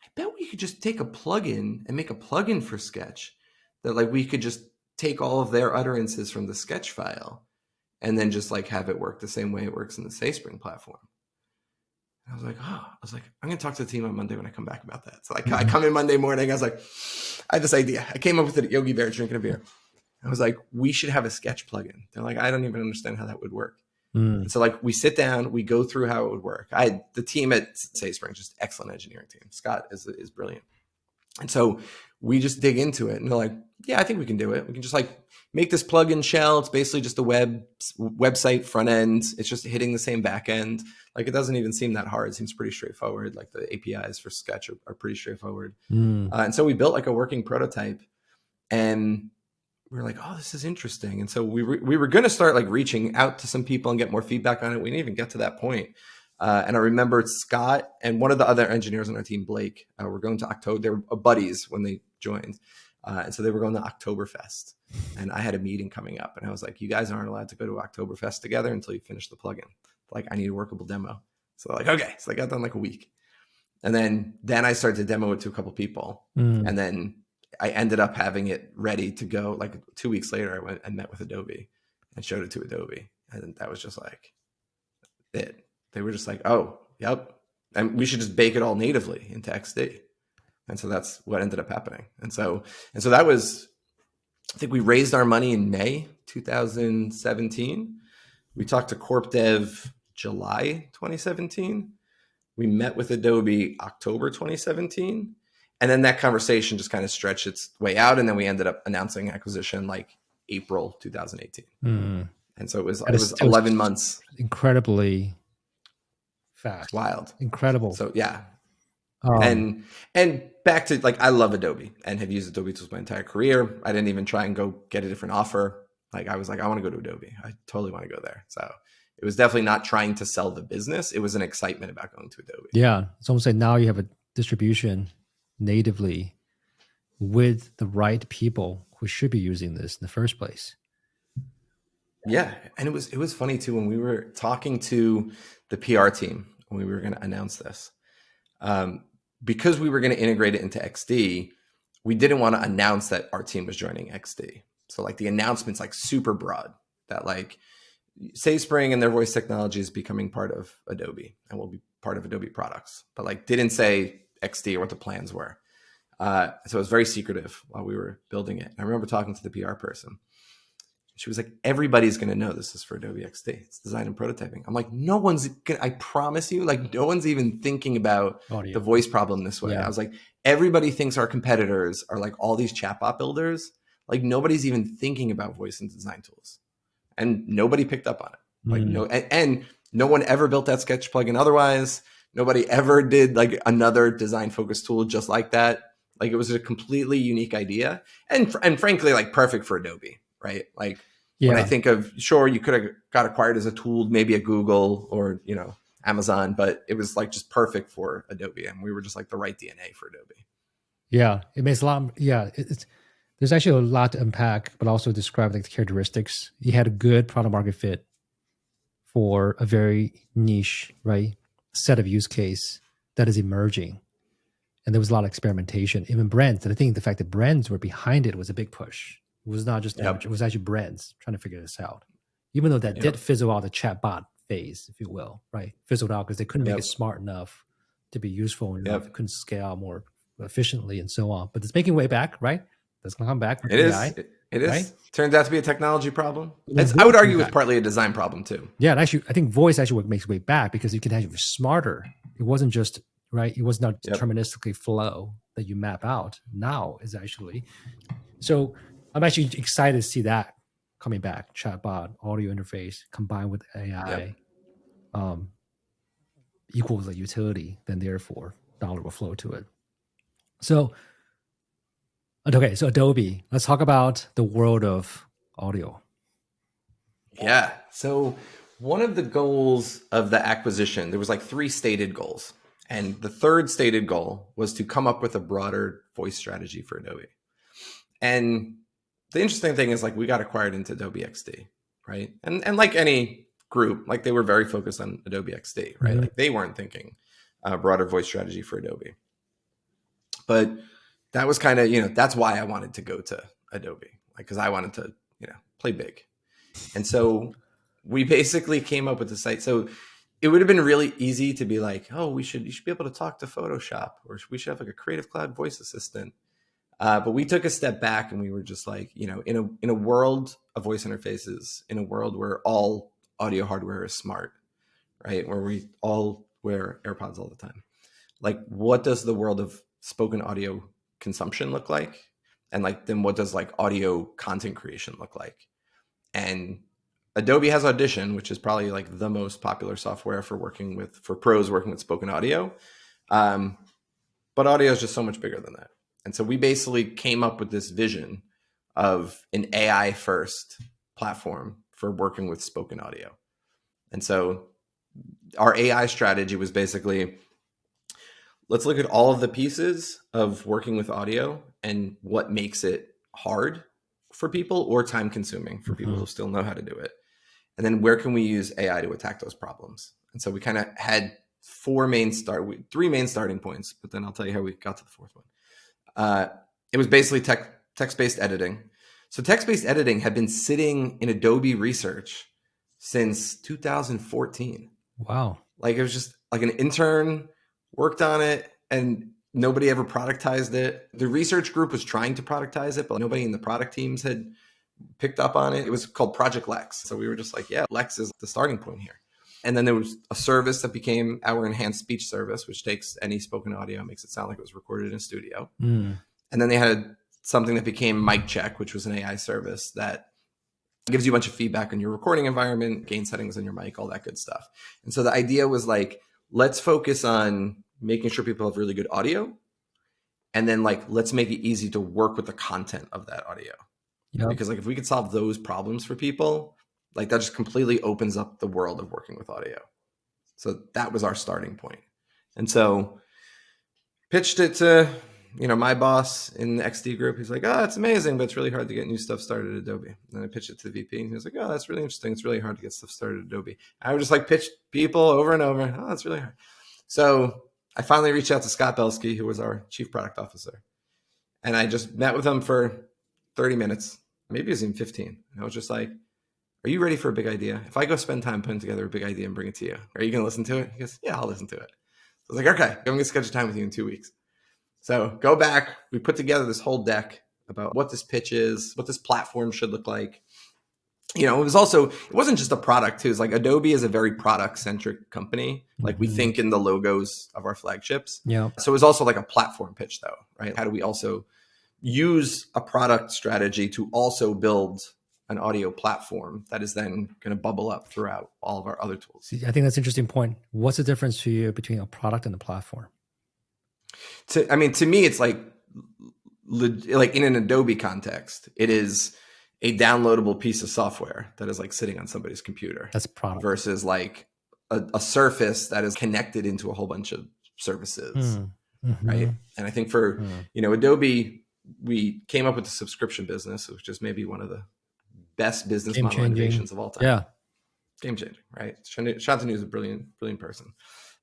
I bet we could just take a plugin and make a plugin for Sketch that like we could just take all of their utterances from the Sketch file and then just like have it work the same way it works in the SaySpring platform. And I was like, I'm going to talk to the team on Monday when I come back about that. So I come in Monday morning. I was like, I have this idea. I came up with it at Yogi Bear drinking a beer. I was like, we should have a Sketch plugin. They're like, I don't even understand how that would work. And so like we sit down, we go through how it would work. The team at SaySpring, just excellent engineering team. Scott is brilliant. And so we just dig into it and they're like, yeah, I think we can do it. We can just like make this plugin shell. It's basically just a website front end. It's just hitting the same back end. Like it doesn't even seem that hard. It seems pretty straightforward. Like the APIs for Sketch are pretty straightforward. And so we built like a working prototype and we were like, oh, this is interesting. And so we were going to start like reaching out to some people and get more feedback on it. We didn't even get to that point. And I remember Scott and one of the other engineers on our team, Blake, were going to October. They were buddies when they joined. And so they were going to Oktoberfest. And I had a meeting coming up. And I was like, you guys aren't allowed to go to Oktoberfest together until you finish the plugin. Like, I need a workable demo. So like, okay. So I got done like a week. And then I started to demo it to a couple people. And then I ended up having it ready to go. Like 2 weeks later, I went and met with Adobe and showed it to Adobe. And that was just like it. They were just like, oh, yep. And we should just bake it all natively into XD. And so that's what ended up happening. And so that was, I think we raised our money in May 2017. We talked to Corp Dev July 2017. We met with Adobe October 2017. And then that conversation just kind of stretched its way out. And then we ended up announcing acquisition like April 2018. And so it was 11 months. Incredibly fast. Wild. Incredible. So yeah. And back to like, I love Adobe and have used Adobe tools my entire career. I didn't even try and go get a different offer. Like I was like, I want to go to Adobe. I totally want to go there. So it was definitely not trying to sell the business. It was an excitement about going to Adobe. Yeah. It's almost like now you have a distribution natively with the right people who should be using this in the first place. Yeah. And it was funny too, when we were talking to the PR team, when we were going to announce this, because we were going to integrate it into XD, we didn't want to announce that our team was joining XD. So like the announcement's like super broad that like SaySpring and their voice technology is becoming part of Adobe and will be part of Adobe products, but like didn't say XD or what the plans were. So it was very secretive while we were building it. I remember talking to the PR person She was like, everybody's going to know this is for Adobe XD. It's design and prototyping. I'm like, no one's gonna, I promise you, like no one's even thinking about Audio. the voice problem this way. Yeah. I was like, everybody thinks our competitors are like all these chatbot builders. Like nobody's even thinking about voice and design tools, and nobody picked up on it. Like no, and no one ever built that sketch plugin. Otherwise, nobody ever did like another design focused tool just like that. Like it was a completely unique idea, and frankly, like perfect for Adobe, right? Like when I think of, sure, you could have got acquired as a tool, maybe at Google or Amazon, but it was like just perfect for Adobe, and we were just like the right DNA for Adobe. Yeah, it makes a lot. Yeah, it's there's actually a lot to unpack, but also describe like the characteristics. You had a good product market fit for a very niche, right, set of use case that is emerging. And there was a lot of experimentation, even brands. And I think the fact that brands were behind it was a big push. It was not just amateur, it was actually brands trying to figure this out. Even though that did fizzle out the chatbot phase, if you will, right? Fizzled out because they couldn't make it smart enough to be useful enough. It couldn't scale more efficiently and so on. But it's making way back, right? That's going to come back with AI. It is. Right? Turns out to be a technology problem. I would argue it's partly a design problem too. Yeah, and actually, I think voice actually makes way back because you can actually be smarter. It wasn't just right. It was not deterministically flow that you map out. Now is actually. So I'm actually excited to see that coming back. Chatbot, audio interface combined with AI equals a utility. Then therefore, dollar will flow to it. So, okay, so Adobe. Let's talk about the world of audio. Yeah. So one of the goals of the acquisition, there was like 3 stated goals. And the third stated goal was to come up with a broader voice strategy for Adobe. And the interesting thing is like we got acquired into Adobe XD, right? And like any group, like they were very focused on Adobe XD, right? Like they weren't thinking a broader voice strategy for Adobe. But that was kind of, that's why I wanted to go to Adobe, like, because I wanted to, play big. And so we basically came up with the site. So it would have been really easy to be like, oh, you should be able to talk to Photoshop, or we should have like a Creative Cloud voice assistant. But we took a step back and we were just like, in a world of voice interfaces, in a world where all audio hardware is smart, right? Where we all wear AirPods all the time. Like, what does the world of spoken audio consumption look like? And like, then what does like audio content creation look like? And Adobe has Audition, which is probably like the most popular software for pros working with spoken audio. But audio is just so much bigger than that. And so we basically came up with this vision of an AI first platform for working with spoken audio. And so our AI strategy was basically, let's look at all of the pieces of working with audio and what makes it hard for people or time consuming for people who still know how to do it. And then where can we use AI to attack those problems? And so we kind of had 3 main starting points, but then I'll tell you how we got to the 4th one. It was basically text-based editing. So text-based editing had been sitting in Adobe Research since 2014. Wow. Like it was just like an intern worked on it and nobody ever productized it. The research group was trying to productize it, but nobody in the product teams had picked up on it. It was called Project Lex. So we were just like, yeah, Lex is the starting point here. And then there was a service that became our enhanced speech service, which takes any spoken audio and makes it sound like it was recorded in a studio. And then they had something that became Mic Check, which was an AI service that gives you a bunch of feedback on your recording environment, gain settings on your mic, all that good stuff. And so the idea was like, let's focus on making sure people have really good audio. And then like, let's make it easy to work with the content of that audio. Yep. Because like, if we could solve those problems for people, like that just completely opens up the world of working with audio. So that was our starting point. And so pitched it to, my boss in the XD group. He's like, oh, it's amazing, but it's really hard to get new stuff started at Adobe. And then I pitched it to the VP and he was like, oh, that's really interesting. It's really hard to get stuff started at Adobe. I would just like pitch people over and over. Oh, that's really hard. So I finally reached out to Scott Belsky, who was our chief product officer. And I just met with him for 30 minutes, maybe it was even 15. And I was just like, are you ready for a big idea? If I go spend time putting together a big idea and bring it to you, are you going to listen to it? He goes, yeah, I'll listen to it. So I was like, okay, I'm going to schedule time with you in 2 weeks. So go back. We put together this whole deck about what this pitch is, what this platform should look like. it wasn't just a product too. It's like Adobe is a very product centric company. Like we think in the logos of our flagships. Yeah. So it was also like a platform pitch though, right? How do we also use a product strategy to also build an audio platform that is then going to bubble up throughout all of our other tools? See, I think that's an interesting point. What's the difference to you between a product and a platform? To me, it's like in an Adobe context, it is a downloadable piece of software that is like sitting on somebody's computer. That's a product. Versus like a surface that is connected into a whole bunch of services, right? And I think for Adobe, we came up with the subscription business, which is maybe one of the best business model innovations of all time. Yeah, game changing, right? Shantanu is a brilliant person.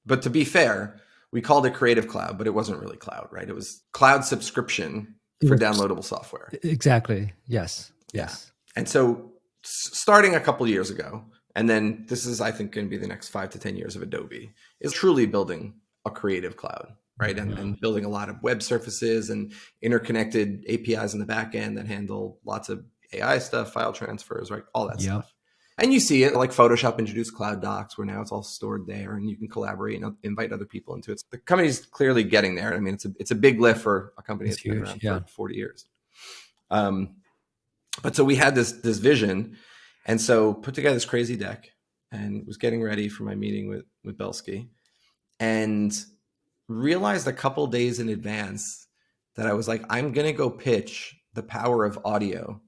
But to be fair, we called it Creative Cloud, but it wasn't really cloud, right? It was cloud subscription for downloadable software. Exactly. Yes. Yes. And so starting a couple years ago, and then this is, I think, going to be the next 5 to 10 years of Adobe, is truly building a creative cloud, right? And building a lot of web surfaces and interconnected APIs in the back end that handle lots of AI stuff, file transfers, right? All that stuff. And you see it like Photoshop introduced Cloud Docs, where now it's all stored there and you can collaborate and invite other people into it. The company's clearly getting there. I mean, it's a big lift for a company that's been around for 40 years. But so we had this vision, and so put together this crazy deck and was getting ready for my meeting with Belsky, and realized a couple days in advance that I was like, I'm going to go pitch the power of audio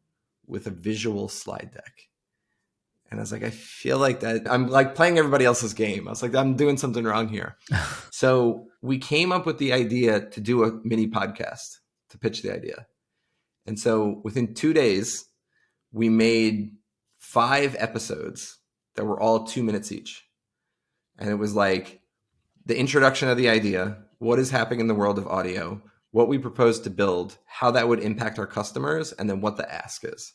with a visual slide deck. And I was like, I feel like that I'm like playing everybody else's game. I was like, I'm doing something wrong here. So we came up with the idea to do a mini podcast to pitch the idea. And so within 2 days, we made 5 episodes that were all 2 minutes each. And it was like the introduction of the idea, what is happening in the world of audio, what we propose to build, how that would impact our customers, and then what the ask is.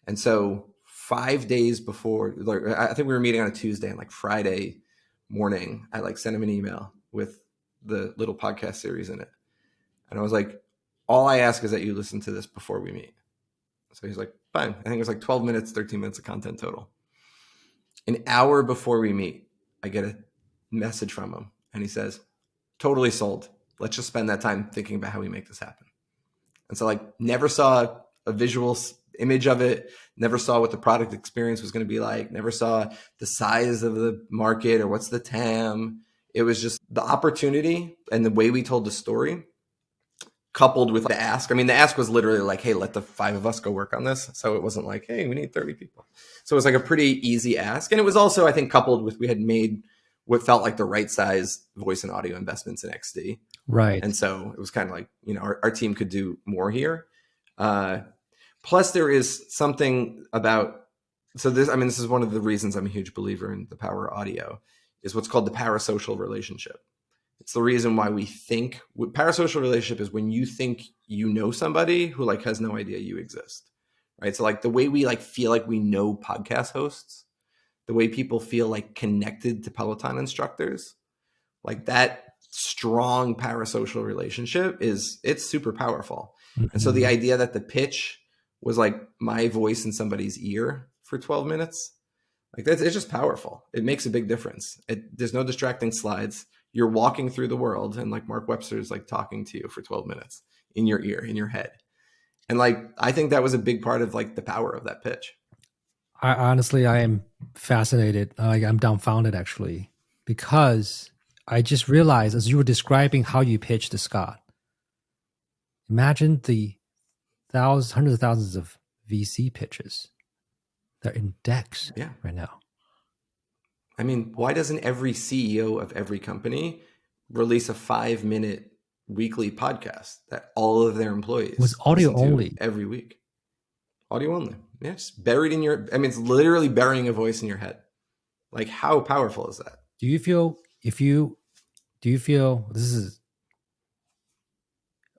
And so 5 days before, like, I think we were meeting on a Tuesday, and like Friday morning, I like sent him an email with the little podcast series in it. And I was like, all I ask is that you listen to this before we meet. So he's like, fine. I think it was like 12 minutes, 13 minutes of content total. An hour before we meet, I get a message from him and he says, totally sold. Let's just spend that time thinking about how we make this happen. And so like never saw a visual image of it, never saw what the product experience was going to be like, never saw the size of the market or what's the TAM. It was just the opportunity and the way we told the story coupled with the ask. I mean, the ask was literally like, hey, let the 5 of us go work on this. So it wasn't like, hey, we need 30 people. So it was like a pretty easy ask. And it was also, I think, coupled with, we had made what felt like the right size voice and audio investments in XD. Right. And so it was kind of like, our team could do more here. Plus there is something about, this is one of the reasons I'm a huge believer in the power of audio, is what's called the parasocial relationship. It's the reason why we think parasocial relationship is when you think you know somebody who like has no idea you exist, right? So like the way we like feel like we know podcast hosts, the way people feel like connected to Peloton instructors, like that strong parasocial relationship it's super powerful. Mm-hmm. And so the idea that the pitch was like my voice in somebody's ear for 12 minutes, like it's just powerful. It makes a big difference. There's no distracting slides. You're walking through the world and like Mark Webster is like talking to you for 12 minutes in your ear, in your head. And like, I think that was a big part of like the power of that pitch. I am fascinated. I'm dumbfounded actually, because I just realized as you were describing how you pitched to Scott, imagine the hundreds of thousands of VC pitches that are in decks right now. I mean, why doesn't every CEO of every company release a 5-minute weekly podcast that all of their employees was audio only every week? Audio only. Yeah, just buried in it's literally burying a voice in your head. Like, how powerful is that? Do you feel this is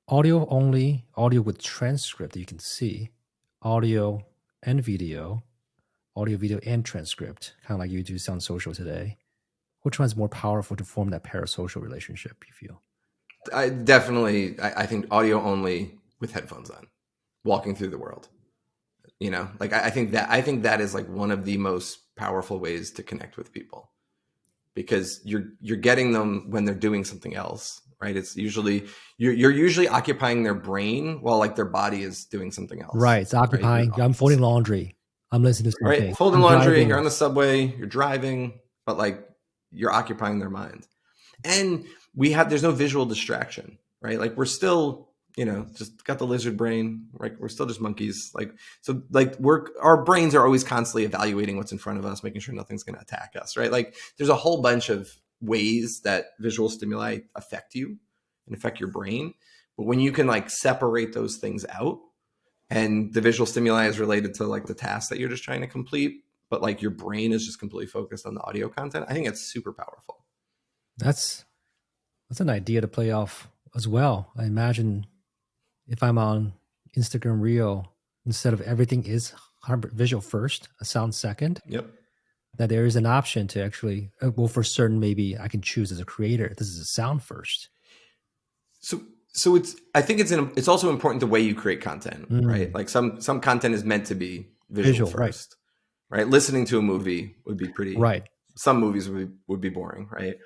audio only, audio with transcript that you can see, audio and video, audio, video, and transcript, kind of like you do on social today? Which one is more powerful to form that parasocial relationship, you feel? I think audio only with headphones on, walking through the world. You know, like I think that is like one of the most powerful ways to connect with people, because you're getting them when they're doing something else, right? It's usually you're usually occupying their brain while like their body is doing something else. Right. It's occupying. Right? I'm folding laundry. I'm listening to something. Right. Folding I'm laundry, driving. you're on the subway, you're driving, but like you're occupying their mind. And there's no visual distraction, right? Like we're still, you know, just got the lizard brain, right? We're still just monkeys. Like, so like our brains are always constantly evaluating what's in front of us, making sure nothing's going to attack us, right? Like there's a whole bunch of ways that visual stimuli affect you and affect your brain. But when you can like separate those things out, and the visual stimuli is related to like the task that you're just trying to complete, but like your brain is just completely focused on the audio content, I think it's super powerful. That's an idea to play off as well. I imagine if I'm on Instagram Reel, instead of everything is visual first, a sound second. Yep. That there is an option to actually, well, for certain, maybe I can choose as a creator, this is a sound first. So I think it's also important the way you create content, right? Like some content is meant to be visual first, right? Listening to a movie would be pretty, right. Some movies would be boring, right?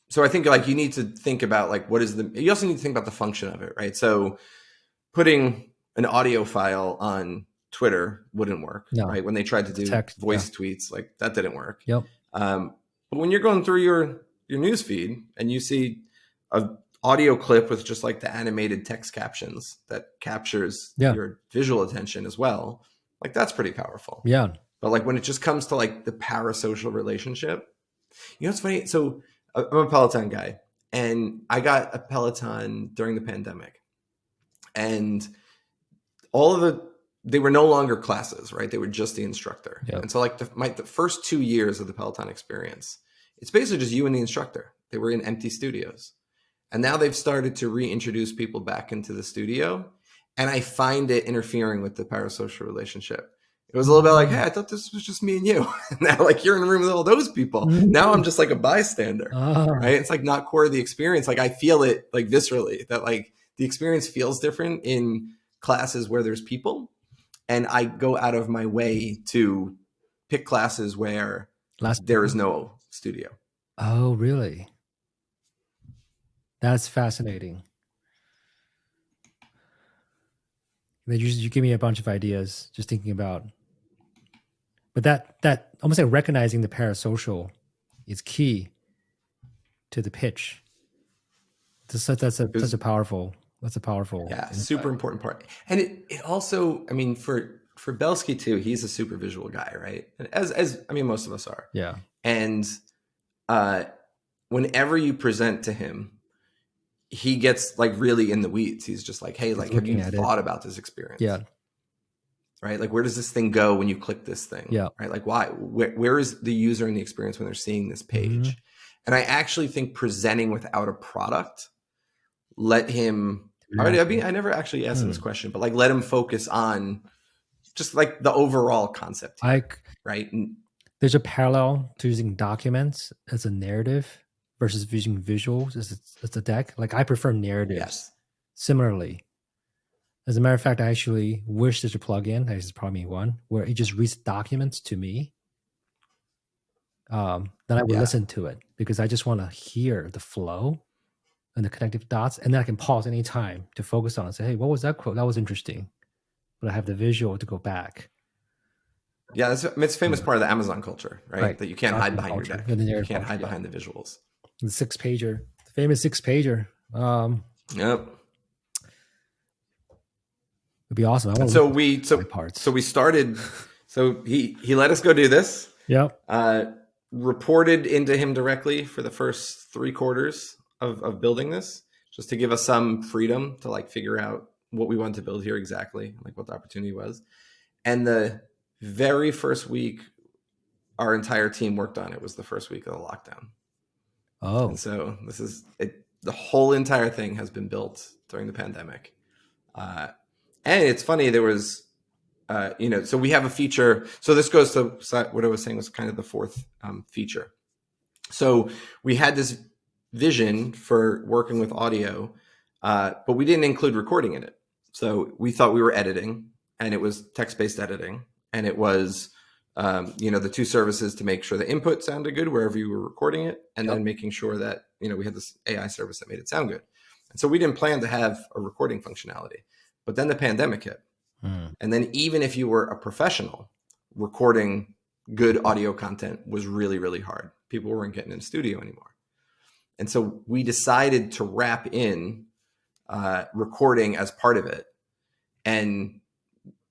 So I think like you need to think about like you also need to think about the function of it, right? So putting an audio file on Twitter wouldn't work, right? When they tried to do voice tweets, like that didn't work. Yep. But when you're going through your news feed and you see a audio clip with just like the animated text captions that captures your visual attention as well, like that's pretty powerful. Yeah. But like when it just comes to like the parasocial relationship, you know, it's funny. So I'm a Peloton guy, and I got a Peloton during the pandemic, and they were no longer classes, right? They were just the instructor. Yep. And so like the first 2 years of the Peloton experience, it's basically just you and the instructor. They were in empty studios. And now they've started to reintroduce people back into the studio. And I find it interfering with the parasocial relationship. It was a little bit like, hey, I thought this was just me and you. Now, like, you're in the room with all those people. Now I'm just like a bystander, right? It's like not core of the experience. Like I feel it like viscerally that like the experience feels different in classes where there's people. And I go out of my way to pick classes where there is no studio. Oh, really? That's fascinating. You give me a bunch of ideas just thinking about, but that almost like recognizing the parasocial is key to the pitch. That's a powerful. Super important part. And it also, I mean, for Belsky too, he's a super visual guy, right? And as I mean, most of us are. Yeah. And whenever you present to him, he gets like really in the weeds. He's just like, hey, like, have you thought about this experience? Yeah. Right. Like, where does this thing go when you click this thing? Yeah. Right. Like, where is the user in the experience when they're seeing this page? And I actually think presenting without a product, let him, I never actually asked him this question, but like, let him focus on just like the overall concept here, right? There's a parallel to using documents as a narrative versus using visuals as a deck. Like I prefer narratives. Yes. Similarly, as a matter of fact, I actually wish there's a plugin. This is probably one where it just reads documents to me. Then I would listen to it because I just want to hear the flow and the connective dots, and then I can pause anytime to focus on it and say, "Hey, what was that quote? That was interesting." But I have the visual to go back. Yeah, it's a famous part of the Amazon culture, right? That you can't hide behind your deck. You can't hide behind the visuals. The 6-pager, the famous 6-pager. Yep. It'd be awesome. So we started. So he let us go do this. Yep. Reported into him directly for the first 3 quarters of building this, just to give us some freedom to like figure out what we wanted to build here exactly, like what the opportunity was. And the very first week our entire team worked on it was the first week of the lockdown. Oh. And so this is it. The whole entire thing has been built during the pandemic. And it's funny, there was, so we have a feature. So this goes to what I was saying was kind of the fourth feature. So we had this vision for working with audio, but we didn't include recording in it. So we thought we were editing, and it was text-based editing, and it was the two services to make sure the input sounded good wherever you were recording it, and then making sure that we had this AI service that made it sound good. And so we didn't plan to have a recording functionality, but then the pandemic hit, and then even if you were a professional, recording good audio content was really, really hard. People weren't getting in the studio anymore, and so we decided to wrap in recording as part of it. And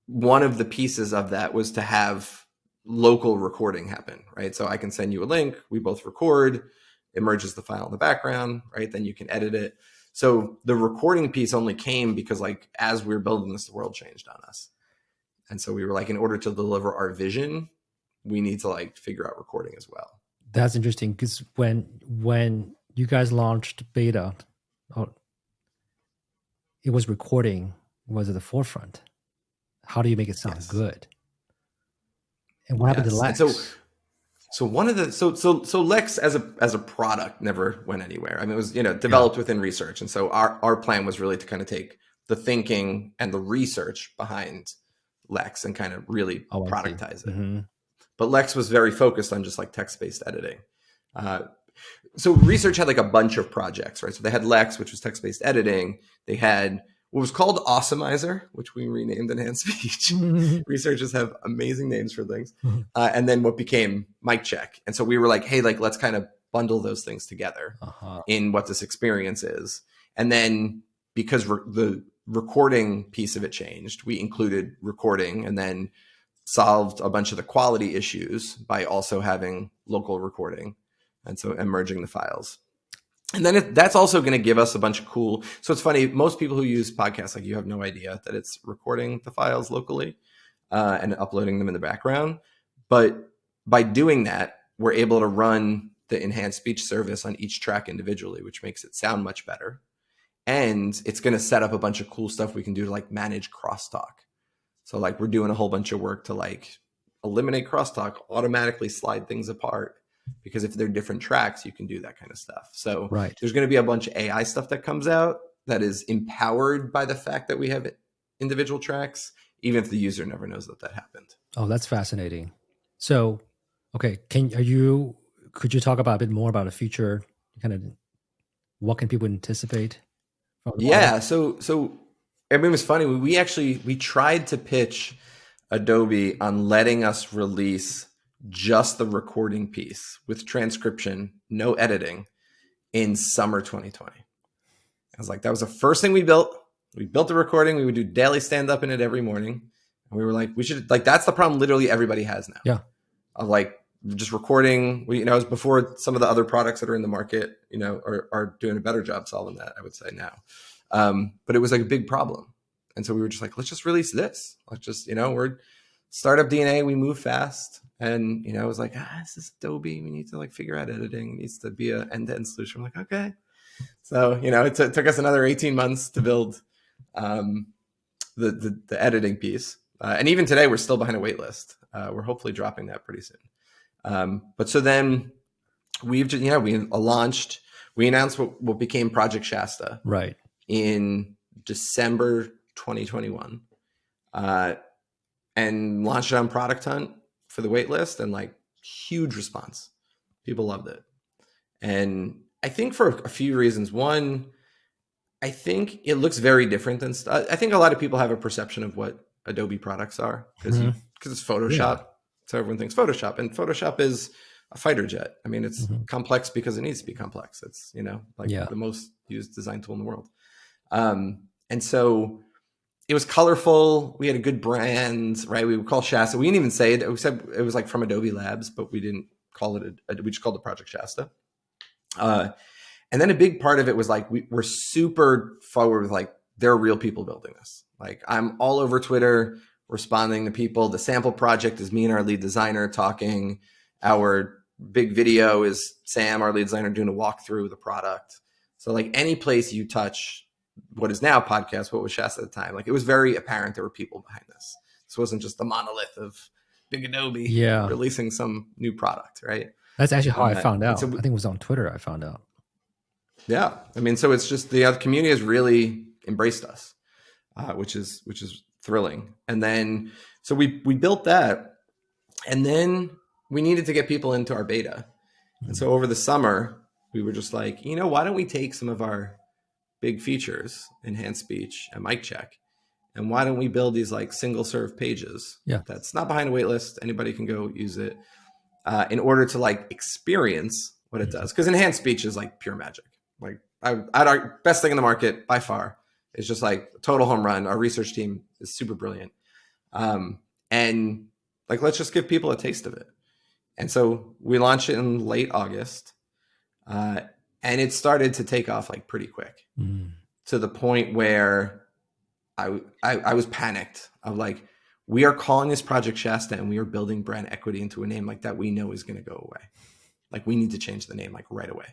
one of the pieces of that was to have local recording happen, right? So I can send you a link, we both record, it merges the file in the background, right? Then you can edit it. So the recording piece only came because as we were building this, the world changed on us. And so we were in order to deliver our vision, we need to figure out recording as well. That's interesting, because when you guys launched beta, it was recording was at the forefront. How do you make it sound good? And what happened to Lex? And so one of the so Lex as a product never went anywhere. I mean, it was developed within research, and so our plan was really to kind of take the thinking and the research behind Lex and kind of really productize it. Mm-hmm. But Lex was very focused on just text-based editing. So research had a bunch of projects, right? So they had Lex, which was text-based editing. They had what was called Awesomeizer, which we renamed Enhanced Speech. Researchers have amazing names for things. And then what became Mic Check. And so we were hey, let's kind of bundle those things together in what this experience is. And then because the recording piece of it changed, we included recording and then solved a bunch of the quality issues by also having local recording. And so merging the files. And then that's also going to give us a bunch of cool. So it's funny. Most people who use podcasts, you have no idea that it's recording the files locally and uploading them in the background. But by doing that, we're able to run the enhanced speech service on each track individually, which makes it sound much better. And it's going to set up a bunch of cool stuff we can do to manage crosstalk. So we're doing a whole bunch of work to eliminate crosstalk, automatically slide things apart. Because if they're different tracks, you can do that kind of stuff. So there's going to be a bunch of AI stuff that comes out that is empowered by the fact that we have individual tracks, even if the user never knows that happened. Oh, that's fascinating. So, okay, could you talk about a bit more about a future, kind of what can people anticipate? Yeah. So I mean, it was funny. We tried to pitch Adobe on letting us release just the recording piece with transcription, no editing, in summer 2020. I was that was the first thing we built. We built the recording. We would do daily stand-up in it every morning. And we were we should, that's the problem literally everybody has now. Yeah. Of just recording. It was before some of the other products that are in the market, are doing a better job solving that, I would say now. But it was a big problem. And so we were just let's just release this. Let's just, we're startup DNA. We move fast. And, I was this is Adobe. We need to figure out editing. It needs to be an end-to-end solution. I'm okay. So, it took us another 18 months to build the editing piece. And even today, we're still behind a wait list. We're hopefully dropping that pretty soon. But so then we launched, we announced what became Project Shasta in December 2021 and launched it on Product Hunt for the wait list, and huge response. People loved it. And I think for a few reasons. One, I think it looks very different than I think a lot of people have a perception of what Adobe products are because it's Photoshop. Yeah. So everyone thinks Photoshop, and Photoshop is a fighter jet. I mean, it's complex because it needs to be complex. It's, the most used design tool in the world. And so it was colorful. We had a good brand, right? We would call Shasta. We didn't even say it. We said it was from Adobe Labs, but we didn't call it. We just called it Project Shasta. And then a big part of it was we're super forward with there are real people building this. I'm all over Twitter responding to people. The sample project is me and our lead designer talking. Our big video is Sam, our lead designer, doing a walkthrough of the product. So any place you touch what is now podcast, what was Shasta at the time, it was very apparent there were people behind this. This wasn't just the monolith of big Adobe releasing some new product, right? That's actually how I found out. So I think it was on Twitter I found out. Yeah. I mean, so it's just the community has really embraced us, which is thrilling. And then, so we built that, and then we needed to get people into our beta. And so over the summer, we were just like, why don't we take some of our big features, enhanced speech and mic check, and why don't we build these like single serve pages that's not behind a wait list, anybody can go use it, in order to like experience what it does. Because enhanced speech is like pure magic. Like our best thing in the market by far. Is just like a total home run. Our research team is super brilliant. And like, let's just give people a taste of it. And so we launched it in late August, and it started to take off like pretty quick, to the point where I was panicked of like, we are calling this Project Shasta and we are building brand equity into a name like that we know is going to go away. Like we need to change the name like right away.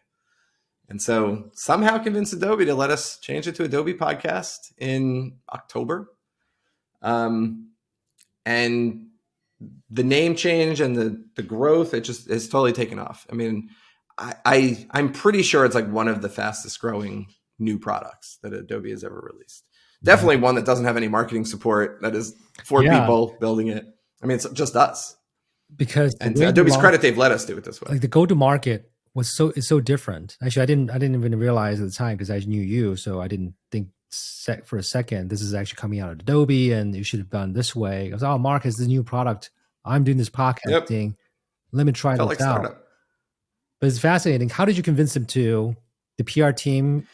And so somehow convinced Adobe to let us change it to Adobe Podcast in October. And the name change and the growth, it just has totally taken off. I mean, I'm pretty sure it's like one of the fastest growing new products that Adobe has ever released. Definitely one that doesn't have any marketing support, that is 4 people building it. I mean, it's just us. Because and to Adobe's credit, they've let us do it this way. Like the go-to-market is so different. Actually, I didn't even realize at the time because I knew you, so I didn't think for a second this is actually coming out of Adobe and you should have done this way. I was, oh, Mark has this new product. I'm doing this podcast thing. Let me try this out. But it's fascinating. How did you convince them to the PR team,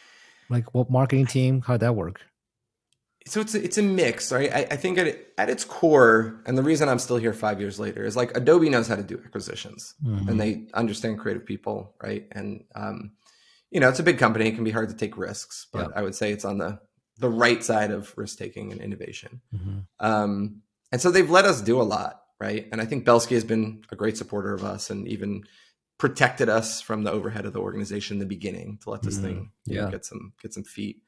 like what marketing team? How did that work? So it's a mix, right? I think at its core, and the reason I'm still here 5 years later is like Adobe knows how to do acquisitions, and they understand creative people, right? And it's a big company; it can be hard to take risks, but I would say it's on the right side of risk taking and innovation. And so they've let us do a lot, right? And I think Belsky has been a great supporter of us, and even protected us from the overhead of the organization in the beginning to let this thing get some feet.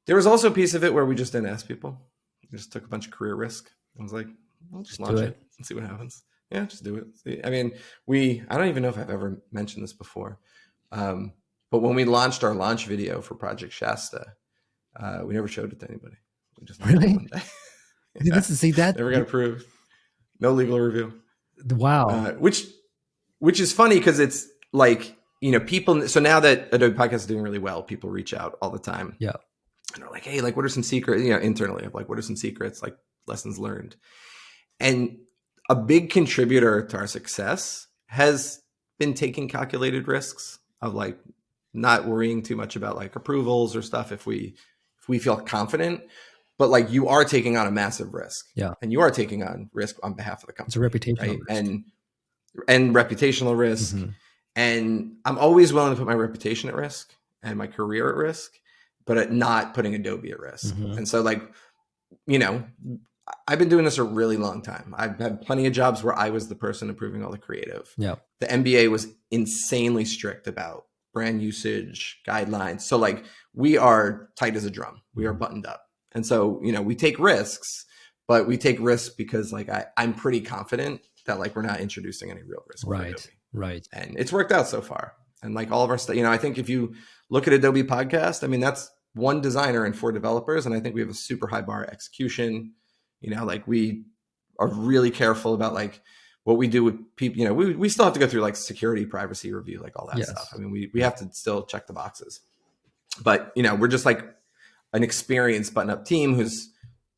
There was also a piece of it where we just didn't ask people. We just took a bunch of career risk. I was like, "We'll just launch it and see what happens." Yeah, just do it. I mean, I don't even know if I've ever mentioned this before, but when we launched our launch video for Project Shasta, we never showed it to anybody. We just launched it one day. See that? Never got approved. No legal review. Wow. Which is funny because it's like, people. So now that Adobe Podcast is doing really well, people reach out all the time. Yeah. And they're like, hey, like, what are some secrets, internally, like, what are some secrets, like lessons learned? And a big contributor to our success has been taking calculated risks of like not worrying too much about like approvals or stuff if we feel confident, but like you are taking on a massive risk. Yeah. And you are taking on risk on behalf of the company. It's a reputational risk. And reputational risk. And I'm always willing to put my reputation at risk and my career at risk, but at not putting Adobe at risk. And so like, I've been doing this a really long time. I've had plenty of jobs where I was the person approving all the creative. Yeah. The MBA was insanely strict about brand usage guidelines. So like we are tight as a drum. We are buttoned up. And so, we take risks, but we take risks because like I'm pretty confident that like we're not introducing any real risk. Right. And it's worked out so far. And like all of our stuff, I think if you look at Adobe Podcast, I mean, that's one designer and 4 developers. And I think we have a super high bar execution. Like we are really careful about like what we do with people. We still have to go through like security, privacy review, like all that stuff. I mean, we have to still check the boxes, but we're just like an experienced button up team who's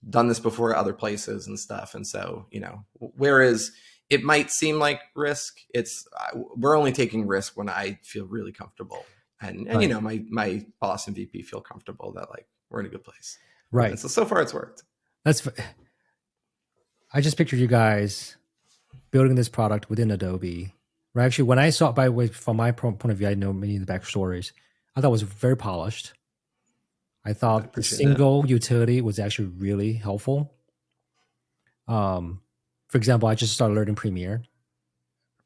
done this before at other places and stuff. And so, whereas it might seem like risk, we're only taking risk when I feel really comfortable. And my boss and VP feel comfortable that like we're in a good place. Right. And so far it's worked. I just pictured you guys building this product within Adobe. Right. Actually, when I saw it, by the way, from my point of view, I know many of the backstories. I thought it was very polished. I thought the single utility was actually really helpful. For example, I just started learning Premiere.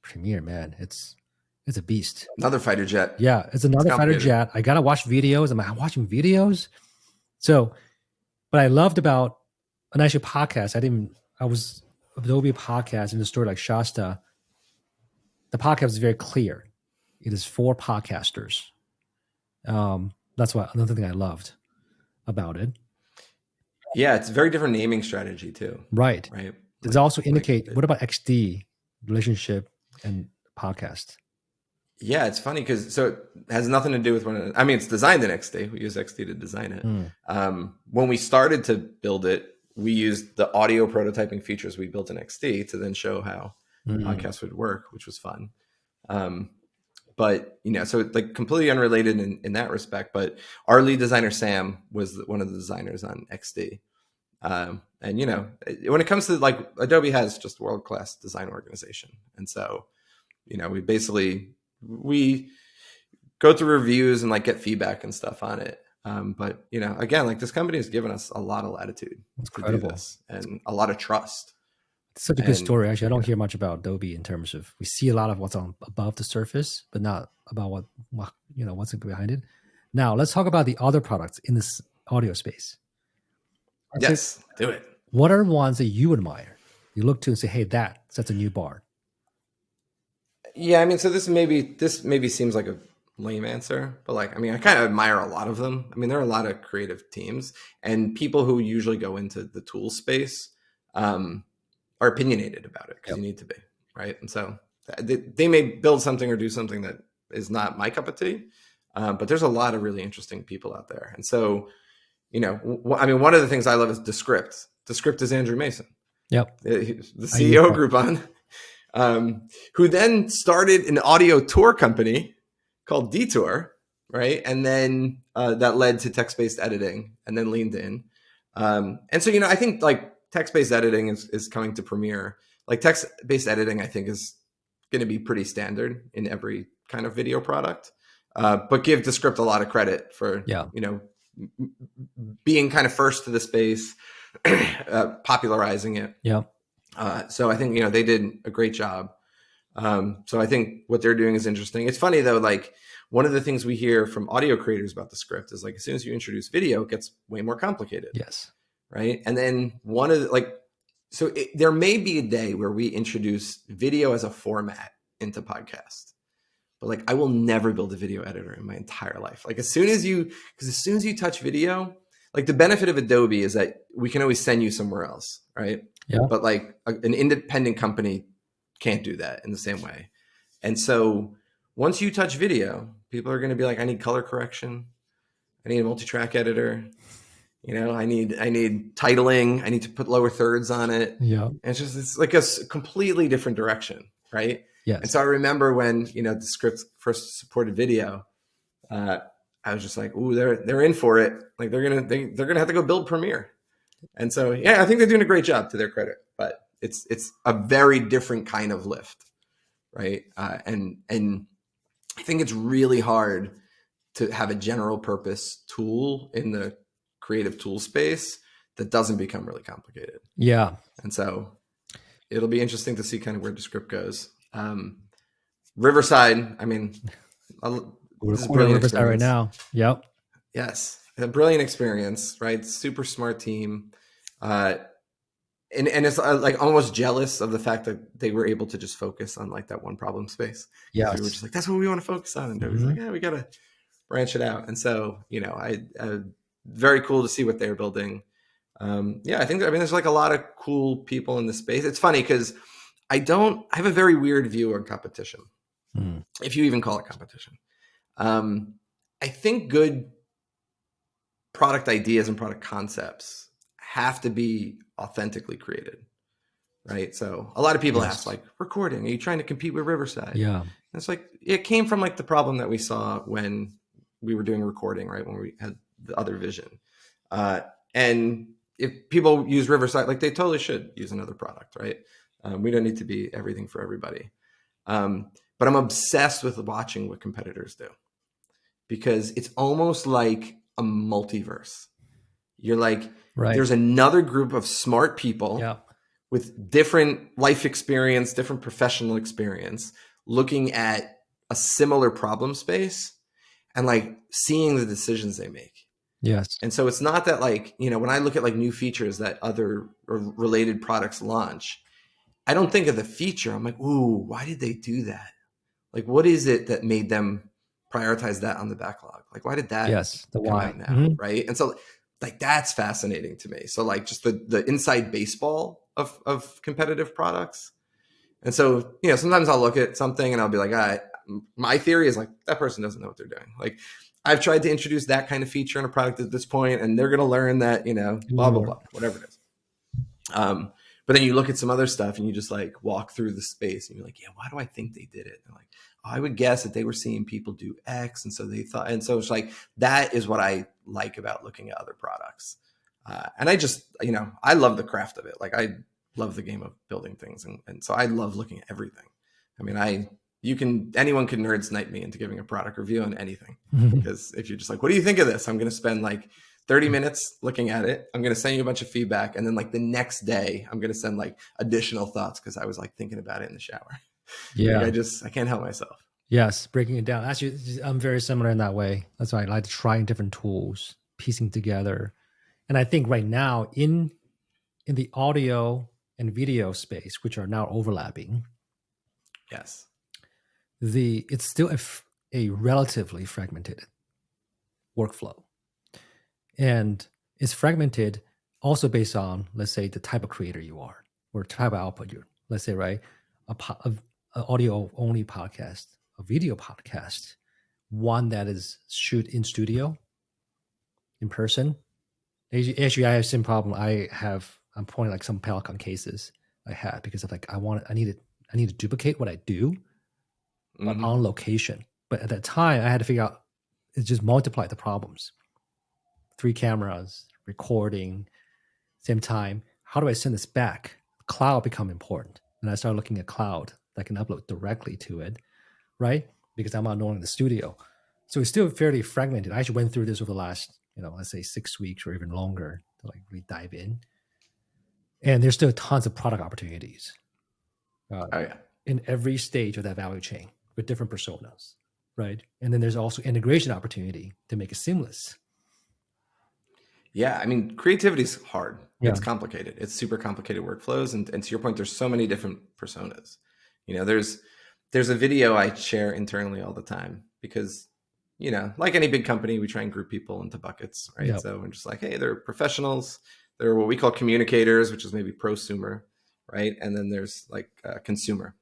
Premiere, man, it's a beast. Another fighter jet. Yeah, it's another fighter jet. I gotta watch videos. I'm watching videos. So, what I loved about an actual podcast, I was Adobe Podcast in the story like Shasta. The podcast is very clear. It is for podcasters. That's another thing I loved about it. Yeah, it's a very different naming strategy too. Right. Right. Does it also indicate, like what about XD, relationship and podcast? Yeah, it's funny because so it has nothing to do with one. I mean, it's designed in XD. We use XD to design it. When we started to build it, we used the audio prototyping features we built in XD to then show how podcasts would work, which was fun. But so it's like completely unrelated in that respect. But our lead designer Sam was one of the designers on XD. And when it comes to like Adobe has just world-class design organization, and so we go through reviews and like get feedback and stuff on it. But again, like this company has given us a lot of latitude to do this and a lot of trust. It's such a good story. Actually, I don't hear much about Adobe in terms of, we see a lot of what's on above the surface, but not about what's behind it. Now let's talk about the other products in this audio space. Yes, do it. What are ones that you admire? You look to and say, hey, that sets a new bar. Yeah, I mean, so this maybe seems like a lame answer, but like, I mean, I kind of admire a lot of them. I mean, there are a lot of creative teams and people who usually go into the tool space are opinionated about it because you need to be, right? And so they may build something or do something that is not my cup of tea, but there's a lot of really interesting people out there. And so, I mean, one of the things I love is Descript. Descript is Andrew Mason. Yep. The CEO of Groupon. Who then started an audio tour company called Detour, right? And then that led to text-based editing and then leaned in. And so, I think like text-based editing is coming to Premiere. Like text-based editing, I think is going to be pretty standard in every kind of video product. But give Descript a lot of credit for, being kind of first to the space, popularizing it. Yeah. So I think, they did a great job. So I think what they're doing is interesting. It's funny though, like one of the things we hear from audio creators about the script is like, as soon as you introduce video, it gets way more complicated. Yes. Right. And then there may be a day where we introduce video as a format into podcast, but like, I will never build a video editor in my entire life. Like as soon as you touch video, like the benefit of Adobe is that we can always send you somewhere else. Right. Yeah. But like an independent company can't do that in the same way. And so once you touch video, people are going to be like, I need color correction. I need a multi-track editor. I need titling. I need to put lower thirds on it. Yeah. And it's like a completely different direction. Right. Yes. And so I remember when, the script first supported video, I was just like, ooh, they're in for it. Like they're going to have to go build Premiere. And so, yeah, I think they're doing a great job to their credit, but it's a very different kind of lift, right? And I think it's really hard to have a general purpose tool in the creative tool space that doesn't become really complicated. Yeah. And so it'll be interesting to see kind of where Descript goes. Riverside, I mean, We're recording Riverside right now. Yep. Yes. A brilliant experience, right? Super smart team. And it's like almost jealous of the fact that they were able to just focus on like that one problem space. Yeah. We were just like, that's what we want to focus on. And Adobe's like, yeah, we got to branch it out. And so, very cool to see what they're building. I think there's like a lot of cool people in the space. It's funny because I have a very weird view on competition, if you even call it competition. I think good product ideas and product concepts have to be authentically created, right? So a lot of people ask like, recording, are you trying to compete with Riverside? Yeah. And it's like, it came from like the problem that we saw when we were doing recording, right? When we had the other vision. And if people use Riverside, like they totally should use another product, right? We don't need to be everything for everybody. But I'm obsessed with watching what competitors do because it's almost like a multiverse. You're like, there's another group of smart people with different life experience, different professional experience, looking at a similar problem space and like seeing the decisions they make. Yes. And so it's not that like, when I look at like new features that other or related products launch, I don't think of the feature. I'm like, ooh, why did they do that? Like, what is it that made them prioritize that on the backlog? Like, why did that the come why out now, right? And so like that's fascinating to me. So like just the inside baseball of competitive products. And so, sometimes I'll look at something and I'll be like, my theory is like, that person doesn't know what they're doing. Like I've tried to introduce that kind of feature in a product at this point, and they're going to learn that, blah, blah, blah, whatever it is. But then you look at some other stuff and you just like walk through the space and you're like, yeah, why do I think they did it? And like, I would guess that they were seeing people do X. And so they thought, and so it's like, that is what I like about looking at other products. And I just, I love the craft of it. Like I love the game of building things. And so I love looking at everything. I mean, anyone can nerd snipe me into giving a product review on anything. Because if you're just like, what do you think of this? I'm going to spend like 30 minutes looking at it. I'm going to send you a bunch of feedback. And then like the next day, I'm going to send like additional thoughts because I was like thinking about it in the shower. Yeah. Like I can't help myself. Yes. Breaking it down. Actually, I'm very similar in that way. That's why I like trying different tools, piecing together. And I think right now in the audio and video space, which are now overlapping. Yes. It's still a relatively fragmented workflow. And it's fragmented also based on, let's say, the type of creator you are or type of output you're, let's say, right, a audio only podcast, a video podcast, one that is shoot in studio, in person. Actually, I have the same problem. I'm pointing like some Peloton cases I had because of like I need to duplicate what I do, but on location. But at that time, I had to figure out it just multiplied the problems. 3 cameras, recording, same time. How do I send this back? Cloud become important, and I started looking at cloud that I can upload directly to it, right? Because I'm not knowing the studio, so it's still fairly fragmented. I actually went through this over the last, let's say 6 weeks or even longer to like really dive in. And there's still tons of product opportunities in every stage of that value chain with different personas, right? And then there's also integration opportunity to make it seamless. Yeah, I mean, creativity is hard. Yeah. It's complicated. It's super complicated workflows. And to your point, there's so many different personas. There's a video I share internally all the time because, like any big company, we try and group people into buckets, right? Yep. So we're just like, hey, they're professionals. They're what we call communicators, which is maybe prosumer, right? And then there's like consumer.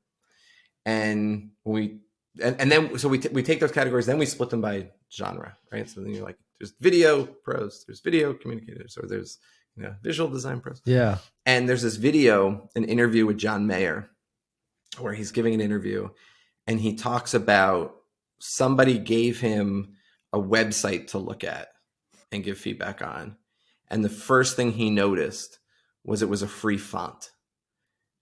And we take those categories, then we split them by genre, right? So then you're like, there's video pros, there's video communicators, or there's visual design pros. Yeah. And there's this video, an interview with John Mayer, where he's giving an interview, and he talks about somebody gave him a website to look at and give feedback on, and the first thing he noticed was it was a free font.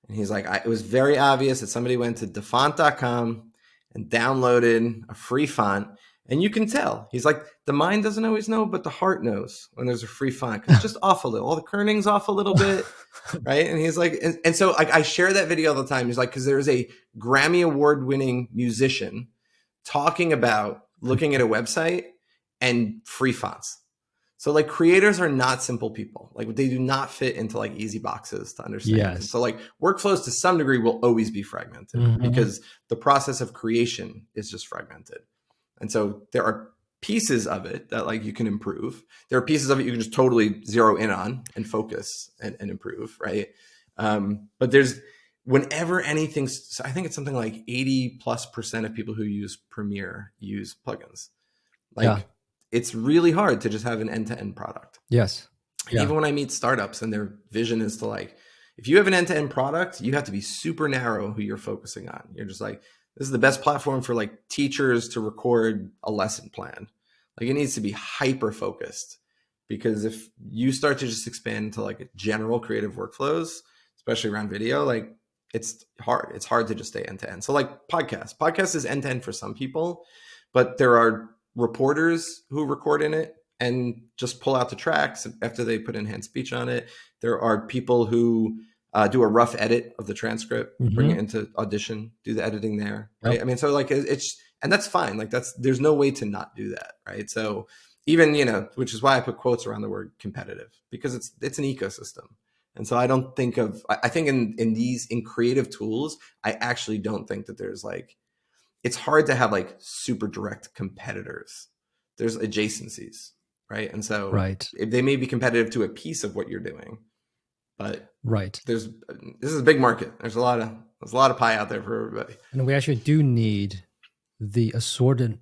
And he's like, it was very obvious that somebody went to defont.com and downloaded a free font. And you can tell. He's like, the mind doesn't always know, but the heart knows when there's a free font. Because it's just off a little. All the kerning's off a little bit, right? And he's like, and so like, I share that video all the time. He's like, because there's a Grammy Award-winning musician talking about looking at a website and free fonts. So like creators are not simple people. Like they do not fit into like easy boxes to understand. Yes. And so like workflows to some degree will always be fragmented because the process of creation is just fragmented. And so there are pieces of it that like you can improve. There are pieces of it you can just totally zero in on and focus and improve, right? But there's whenever anything, so I think it's something like 80+% of people who use Premiere use plugins. It's really hard to just have an end-to-end product. Yes. Yeah. Even when I meet startups and their vision is to like, if you have an end-to-end product, you have to be super narrow who you're focusing on. You're just like, this is the best platform for like teachers to record a lesson plan. Like it needs to be hyper focused, because if you start to just expand into like general creative workflows, especially around video, like it's hard. It's hard to just stay end to end. So like podcast is end to end for some people, but there are reporters who record in it and just pull out the tracks after they put enhanced speech on it. There are people who do a rough edit of the transcript, bring it into Audition, do the editing there. Right. Yep. I mean, so like and that's fine. Like there's no way to not do that. Right. So even, which is why I put quotes around the word competitive, because it's an ecosystem. And so I don't think I think in creative tools, I actually don't think that there's like, it's hard to have like super direct competitors. There's adjacencies. right? And so Right. they may be competitive to a piece of what you're doing, but Right. this is a big market. There's a lot of pie out there for everybody. And we actually do need the assortment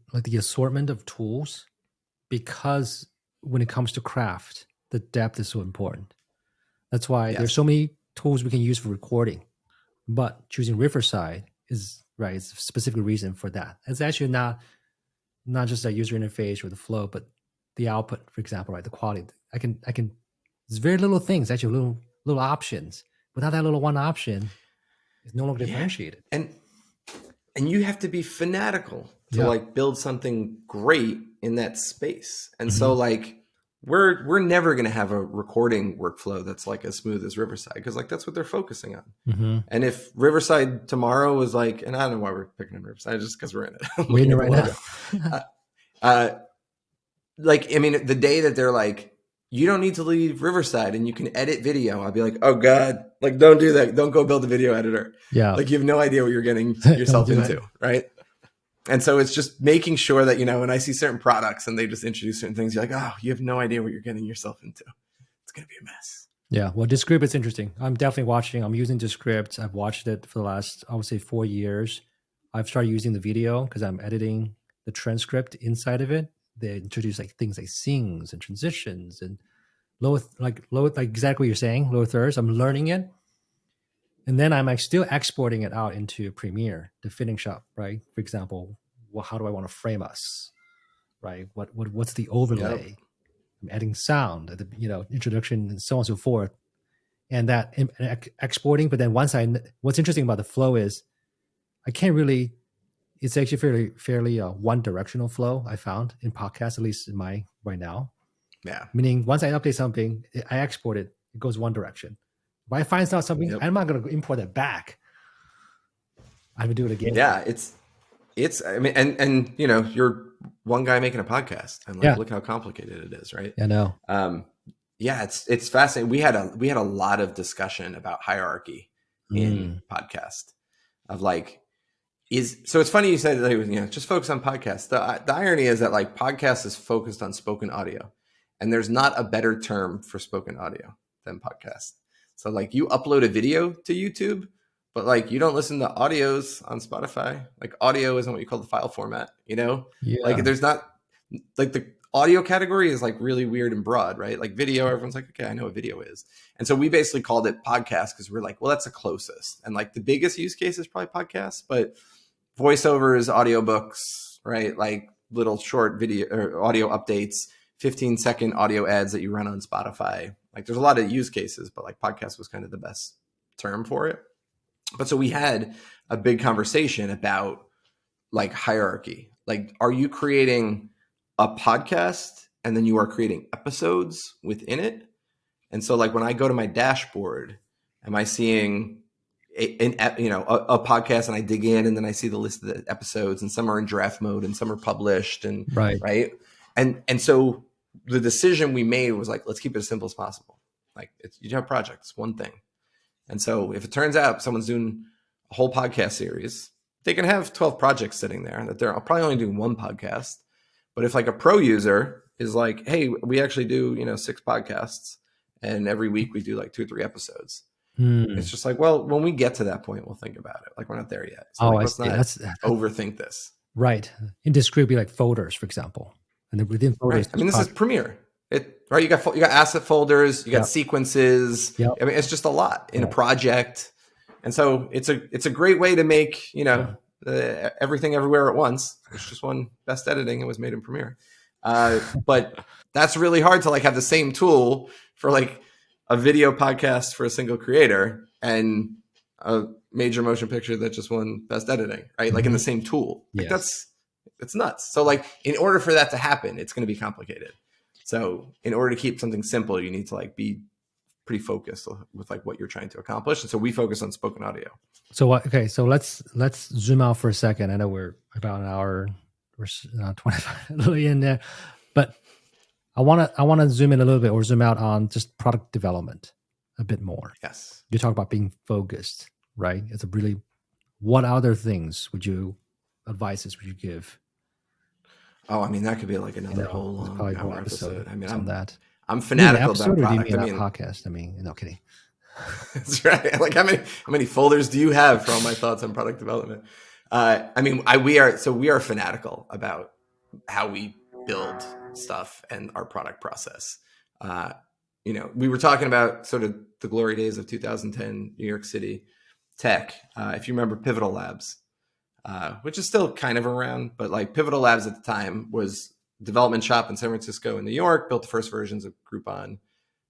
of tools, because when it comes to craft, the depth is so important. That's why there's so Yes. many tools we can use for recording, but choosing Riverside is right. It's a specific reason for that. It's actually not just a user interface or the flow, but the output, for example, right? The quality. I can. There's very little things, actually, little options. Without that little one option, it's no longer Yeah. differentiated. And you have to be fanatical to Yeah. like build something great in that space. And so like we're never going to have a recording workflow that's like as smooth as Riverside, because like that's what they're focusing on. And if Riverside tomorrow was like, and I don't know why we're picking on Riverside, just because we're in it. We're in it right now. Like, I mean, the day that they're like, you don't need to leave Riverside and you can edit video, I'll be like, oh God, like don't do that. Don't go build a video editor. Yeah. Like you have no idea what you're getting yourself into, right? And so it's just making sure that, when I see certain products and they just introduce certain things, you're like, oh, you have no idea what you're getting yourself into. It's going to be a mess. Yeah. Well, Descript is interesting. I'm definitely watching. I'm using Descript. I've watched it for the last, I would say, 4 years. I've started using the video because I'm editing the transcript inside of it. They introduce like things like sings and transitions and low, like exactly what you're saying, low thirds. I'm learning it. And then I'm like still exporting it out into Premiere to finish up, right? For example, how do I want to frame us, right? What's the overlay? Yep. I'm adding sound at the introduction and so on and so forth, and that exporting. But then what's interesting about the flow is I can't really. It's actually fairly one directional flow. I found in podcasts, at least in my right now. Yeah. Meaning once I update something, I export it. It goes one direction. If I find out something, I'm not going to import it back. I would do it again. Yeah, it's. I mean, and you're one guy making a podcast, and like look how complicated it is, right? I know. Yeah, it's fascinating. We had a lot of discussion about hierarchy in podcast of like so it's funny you said that just focus on podcasts. The irony is that like podcast is focused on spoken audio, and there's not a better term for spoken audio than podcast. So like you upload a video to YouTube, but like you don't listen to audios on Spotify. Like audio isn't what you call the file format, Yeah. Like there's not like the audio category is like really weird and broad, right? Like video, everyone's like, okay, I know what video is. And so we basically called it podcast because we're like, well, that's the closest. And like the biggest use case is probably podcasts, but voiceovers, audiobooks, right? Like little short video or audio updates, 15-second audio ads that you run on Spotify. Like there's a lot of use cases, but like podcast was kind of the best term for it. But so we had a big conversation about like hierarchy. Like, are you creating a podcast and then you are creating episodes within it? And so like when I go to my dashboard, am I seeing a podcast and I dig in and then I see the list of the episodes, and some are in draft mode and some are published and right. And so the decision we made was like, let's keep it as simple as possible. Like you have projects, one thing. And so if it turns out someone's doing a whole podcast series, they can have 12 projects sitting there that they're probably only doing one podcast. But if like a pro user is like, hey, we actually do, 6 podcasts and every week we do like 2 or 3 episodes. It's just like, well, when we get to that point, we'll think about it. Like we're not there yet. So let's not overthink this. Right. In this group, be like folders, for example. And then within folders, right. I mean, this is Premiere. Right. You got asset folders, you got sequences. I mean, it's just a lot in a project. And so it's a great way to make, everything everywhere at once. There's just one best editing. It was made in Premiere. But that's really hard to like have the same tool for like a video podcast for a single creator and a major motion picture that just won best editing, right? Like in the same tool. Like it's nuts. So like in order for that to happen, it's going to be complicated. So in order to keep something simple, you need to like be pretty focused with like what you're trying to accomplish. And so we focus on spoken audio. So okay, so let's zoom out for a second. I know we're about an hour, we're 25 a little in there, but I want to zoom in a little bit, or zoom out on just product development a bit more. Yes. You talk about being focused, right? What other things advices would you give? Oh, I mean, that could be like You another know, whole there's long probably a whole hour episode. I mean, on that. I'm Do you mean an fanatical about episode, or do you product. mean I a mean, podcast? I mean, no kidding. that's right. Like how many folders do you have for all my thoughts on product development? I mean, we are fanatical about how we build stuff and our product process. Uh, we were talking about sort of the glory days of 2010 New York City tech. If you remember Pivotal Labs, which is still kind of around, but like Pivotal Labs at the time was development shop in San Francisco and New York, built the first versions of Groupon,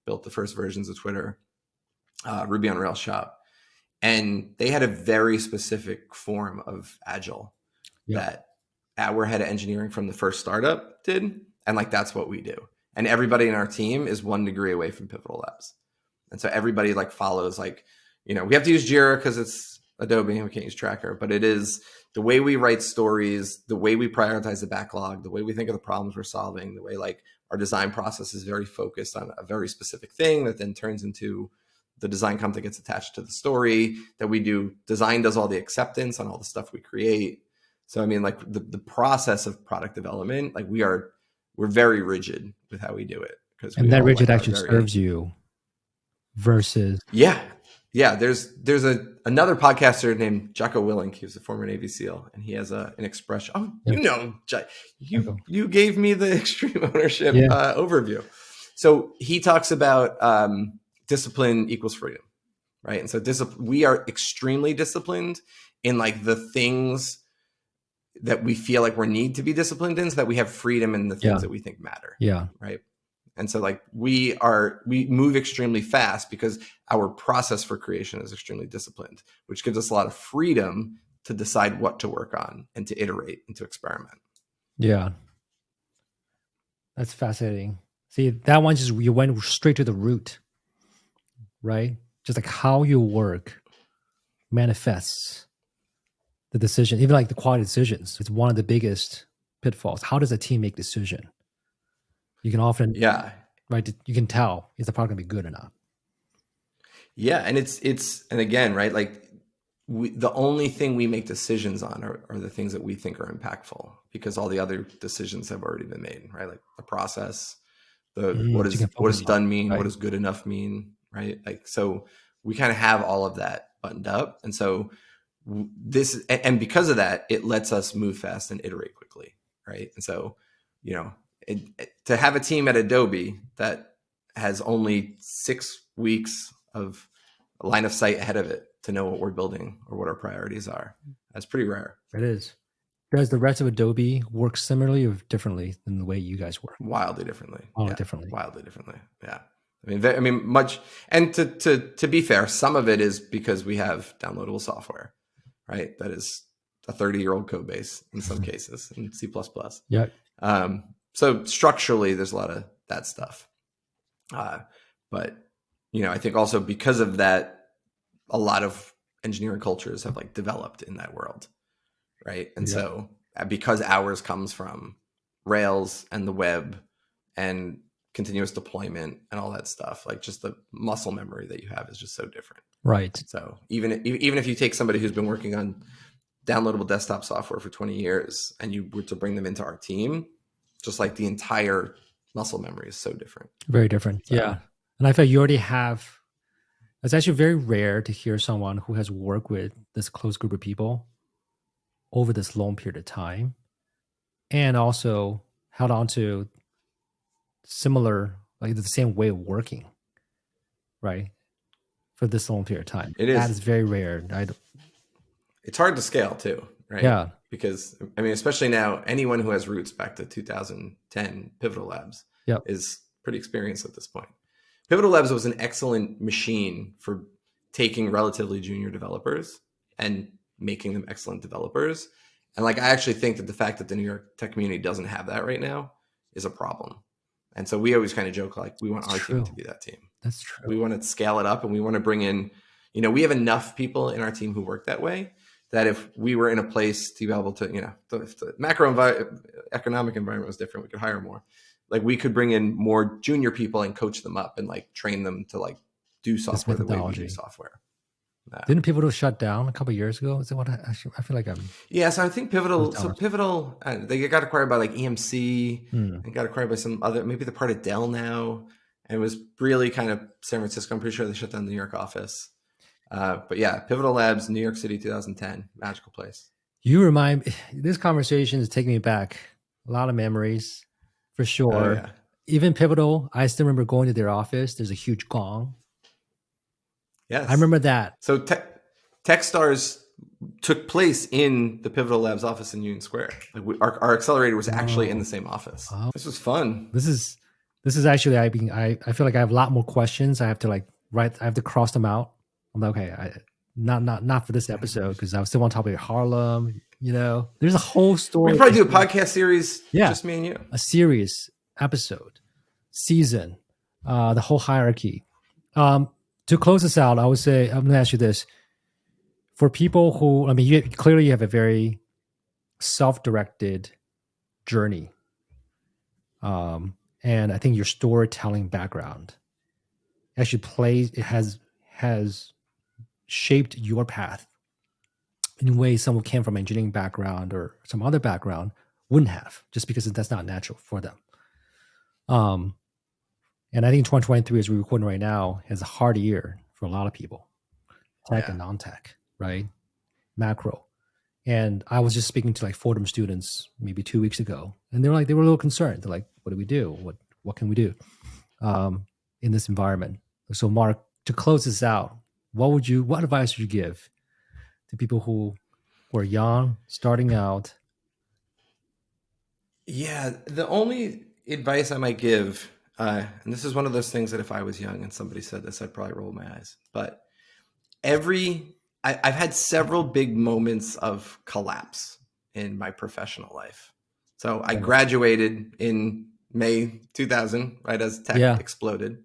built the first versions of Twitter, Ruby on Rails shop. And they had a very specific form of Agile that our head of engineering from the first startup did. And like, that's what we do. And everybody in our team is 1 degree away from Pivotal Labs. And so everybody like follows, like, we have to use Jira because it's Adobe and we can't use Tracker, but it is the way we write stories, the way we prioritize the backlog, the way we think of the problems we're solving, the way like our design process is very focused on a very specific thing that then turns into the design content gets attached to the story that we do. Design does all the acceptance on all the stuff we create. So, I mean, like the process of product development, like we're very rigid with how we do it. And that rigid actually serves you versus. Yeah. There's another podcaster named Jocko Willink. He was a former Navy SEAL, and he has an expression. Oh, you gave me the extreme ownership overview. So he talks about discipline equals freedom, right? And so we are extremely disciplined in like the things that we feel like we need to be disciplined in, so that we have freedom in the things that we think matter. Yeah. Right. And so like we move extremely fast because our process for creation is extremely disciplined, which gives us a lot of freedom to decide what to work on and to iterate and to experiment. Yeah. That's fascinating. See, that one you went straight to the root, right? Just like how your work manifests the decision, even like the quality decisions. It's one of the biggest pitfalls. How does a team make decision? You can often, right? You can tell is the product gonna be good or not. Yeah, and and again, right? Like the only thing we make decisions on are the things that we think are impactful, because all the other decisions have already been made, right? Like the process, what does done mean? Right. What does good enough mean? Right? Like, so we kind of have all of that buttoned up, and so and because of that, it lets us move fast and iterate quickly, right? And so, to have a team at Adobe that has only 6 weeks of line of sight ahead of it to know what we're building or what our priorities are, that's pretty rare. It is. Does the rest of Adobe work similarly or differently than the way you guys work? Wildly differently. Wildly differently. Yeah. I mean, much. And to be fair, some of it is because we have downloadable software, right? That is a 30-year-old code base in some cases in C++. Yeah. So structurally, there's a lot of that stuff. But, I think also because of that, a lot of engineering cultures have like developed in that world, right? And so because ours comes from Rails and the web and continuous deployment and all that stuff, like just the muscle memory that you have is just so different. Right. So even if you take somebody who's been working on downloadable desktop software for 20 years and you were to bring them into our team, just like the entire muscle memory is so different. Very different. So, yeah. And I feel you already have, it's actually very rare to hear someone who has worked with this close group of people over this long period of time and also held on to similar, like the same way of working, right? For this long period of time. That is very rare. It's hard to scale too, right? Yeah. Because, I mean, especially now, anyone who has roots back to 2010 Pivotal Labs is pretty experienced at this point. Pivotal Labs was an excellent machine for taking relatively junior developers and making them excellent developers. And like, I actually think that the fact that the New York tech community doesn't have that right now is a problem. And so we always kind of joke, like, we want our team to be that team. That's true. We want to scale it up and we want to bring in, we have enough people in our team who work that way that if we were in a place to be able to, if the economic environment was different, we could hire more. Like we could bring in more junior people and coach them up and like train them to like do software the way we do software. Didn't Pivotal shut down a couple of years ago? Is that what I feel like I'm... Yeah, so I think Pivotal, they got acquired by like EMC and got acquired by some other, maybe they're part of Dell now. And it was really kind of San Francisco. I'm pretty sure they shut down the New York office. But yeah, Pivotal Labs, New York City, 2010, magical place. This conversation is taking me back. A lot of memories, for sure. Oh, yeah. Even Pivotal, I still remember going to their office. There's a huge gong. Yes. I remember that. So TechStars took place in the Pivotal Labs office in Union Square. Like our accelerator was actually in the same office. Oh. This was fun. This is actually, I feel like I have a lot more questions. I have to I have to cross them out. I'm like, okay, not for this episode, because I still want to talk about Harlem. There's a whole story. We probably do a podcast series, just me and you. A series, episode, season, the whole hierarchy. To close this out, I would say, I'm going to ask you this. For people who, clearly you have a very self-directed journey. And I think your storytelling background actually has shaped your path in ways someone came from an engineering background or some other background wouldn't have, just because that's not natural for them. And I think 2023, as we're recording right now, is a hard year for a lot of people, tech and non-tech, right? Macro. And I was just speaking to like Fordham students maybe 2 weeks ago, and they were a little concerned. They're like, what do we do? What can we do in this environment? So Mark, to close this out, what advice would you give to people who were young, starting out? Yeah, the only advice I might give, and this is one of those things that if I was young and somebody said this, I'd probably roll my eyes. But I've had several big moments of collapse in my professional life. So I graduated in May 2000, right as tech exploded.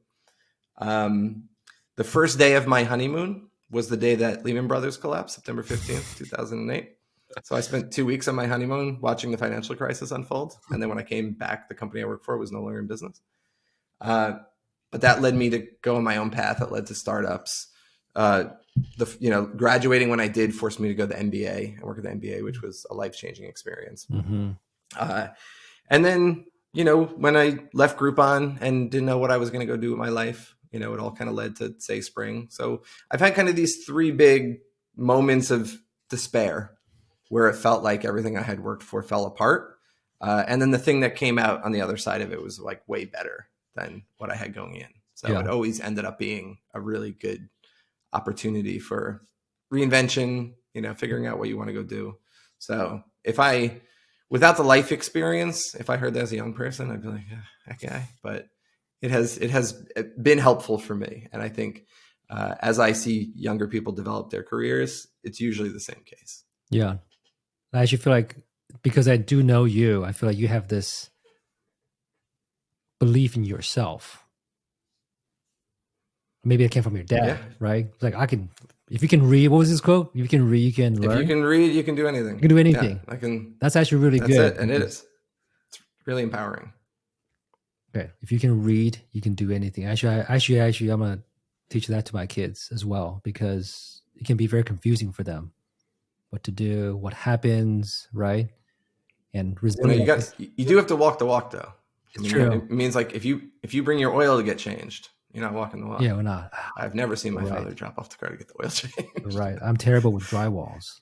The first day of my honeymoon was the day that Lehman Brothers collapsed, September 15th, 2008. So I spent 2 weeks on my honeymoon watching the financial crisis unfold. And then when I came back, the company I worked for was no longer in business. But that led me to go on my own path. That led to startups. Graduating when I did forced me to go to the MBA and work at the MBA, which was a life-changing experience. Mm-hmm. And then, when I left Groupon and didn't know what I was going to go do with my life, it all kind of led to SaySpring. So I've had kind of these three big moments of despair where it felt like everything I had worked for fell apart. And then the thing that came out on the other side of it was like way better than what I had going in. So it always ended up being a really good opportunity for reinvention, figuring out what you want to go do. So without the life experience, if I heard that as a young person, I'd be like, that guy. But it has been helpful for me. And I think as I see younger people develop their careers, it's usually the same case. Yeah. I actually feel like, because I do know you, I feel like you have this belief in yourself. Maybe it came from your dad, right? Like, if you can read, what was his quote? If you can read, you can learn. If you can read, you can do anything. You can do anything. Yeah, that's actually really good. And it is. It's really empowering. Okay. If you can read, you can do anything. Actually, I'm going to teach that to my kids as well, because it can be very confusing for them. What to do, what happens, right? And resilience. You do have to walk the walk, though. It's true. It means like if you bring your oil to get changed, you're not walking the walk. Yeah, we're not. I've never seen my father drop off the car to get the oil changed. Right. I'm terrible with drywalls.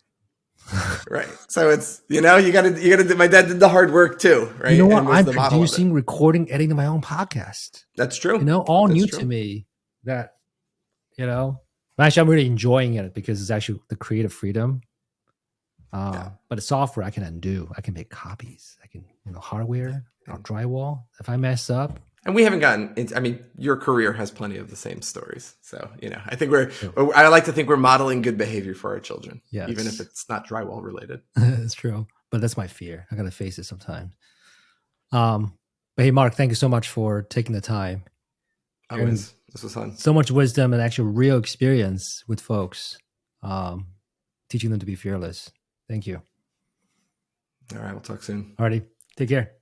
Right. So it's, you gotta do, my dad did the hard work too, right? You know what? I'm producing, recording, editing my own podcast. That's true. All new to me. That, actually, I'm really enjoying it because it's actually the creative freedom. But the software I can undo. I can make copies. I can, hardware, drywall. If I mess up. And we haven't gotten into, your career has plenty of the same stories. So, I think I like to think we're modeling good behavior for our children, even if it's not drywall related. It's true. But that's my fear. I got to face it sometimes. But hey, Mark, thank you so much for taking the time. Always. This was fun. So much wisdom and actual real experience with folks, teaching them to be fearless. Thank you. All right. We'll talk soon. Alrighty. Take care.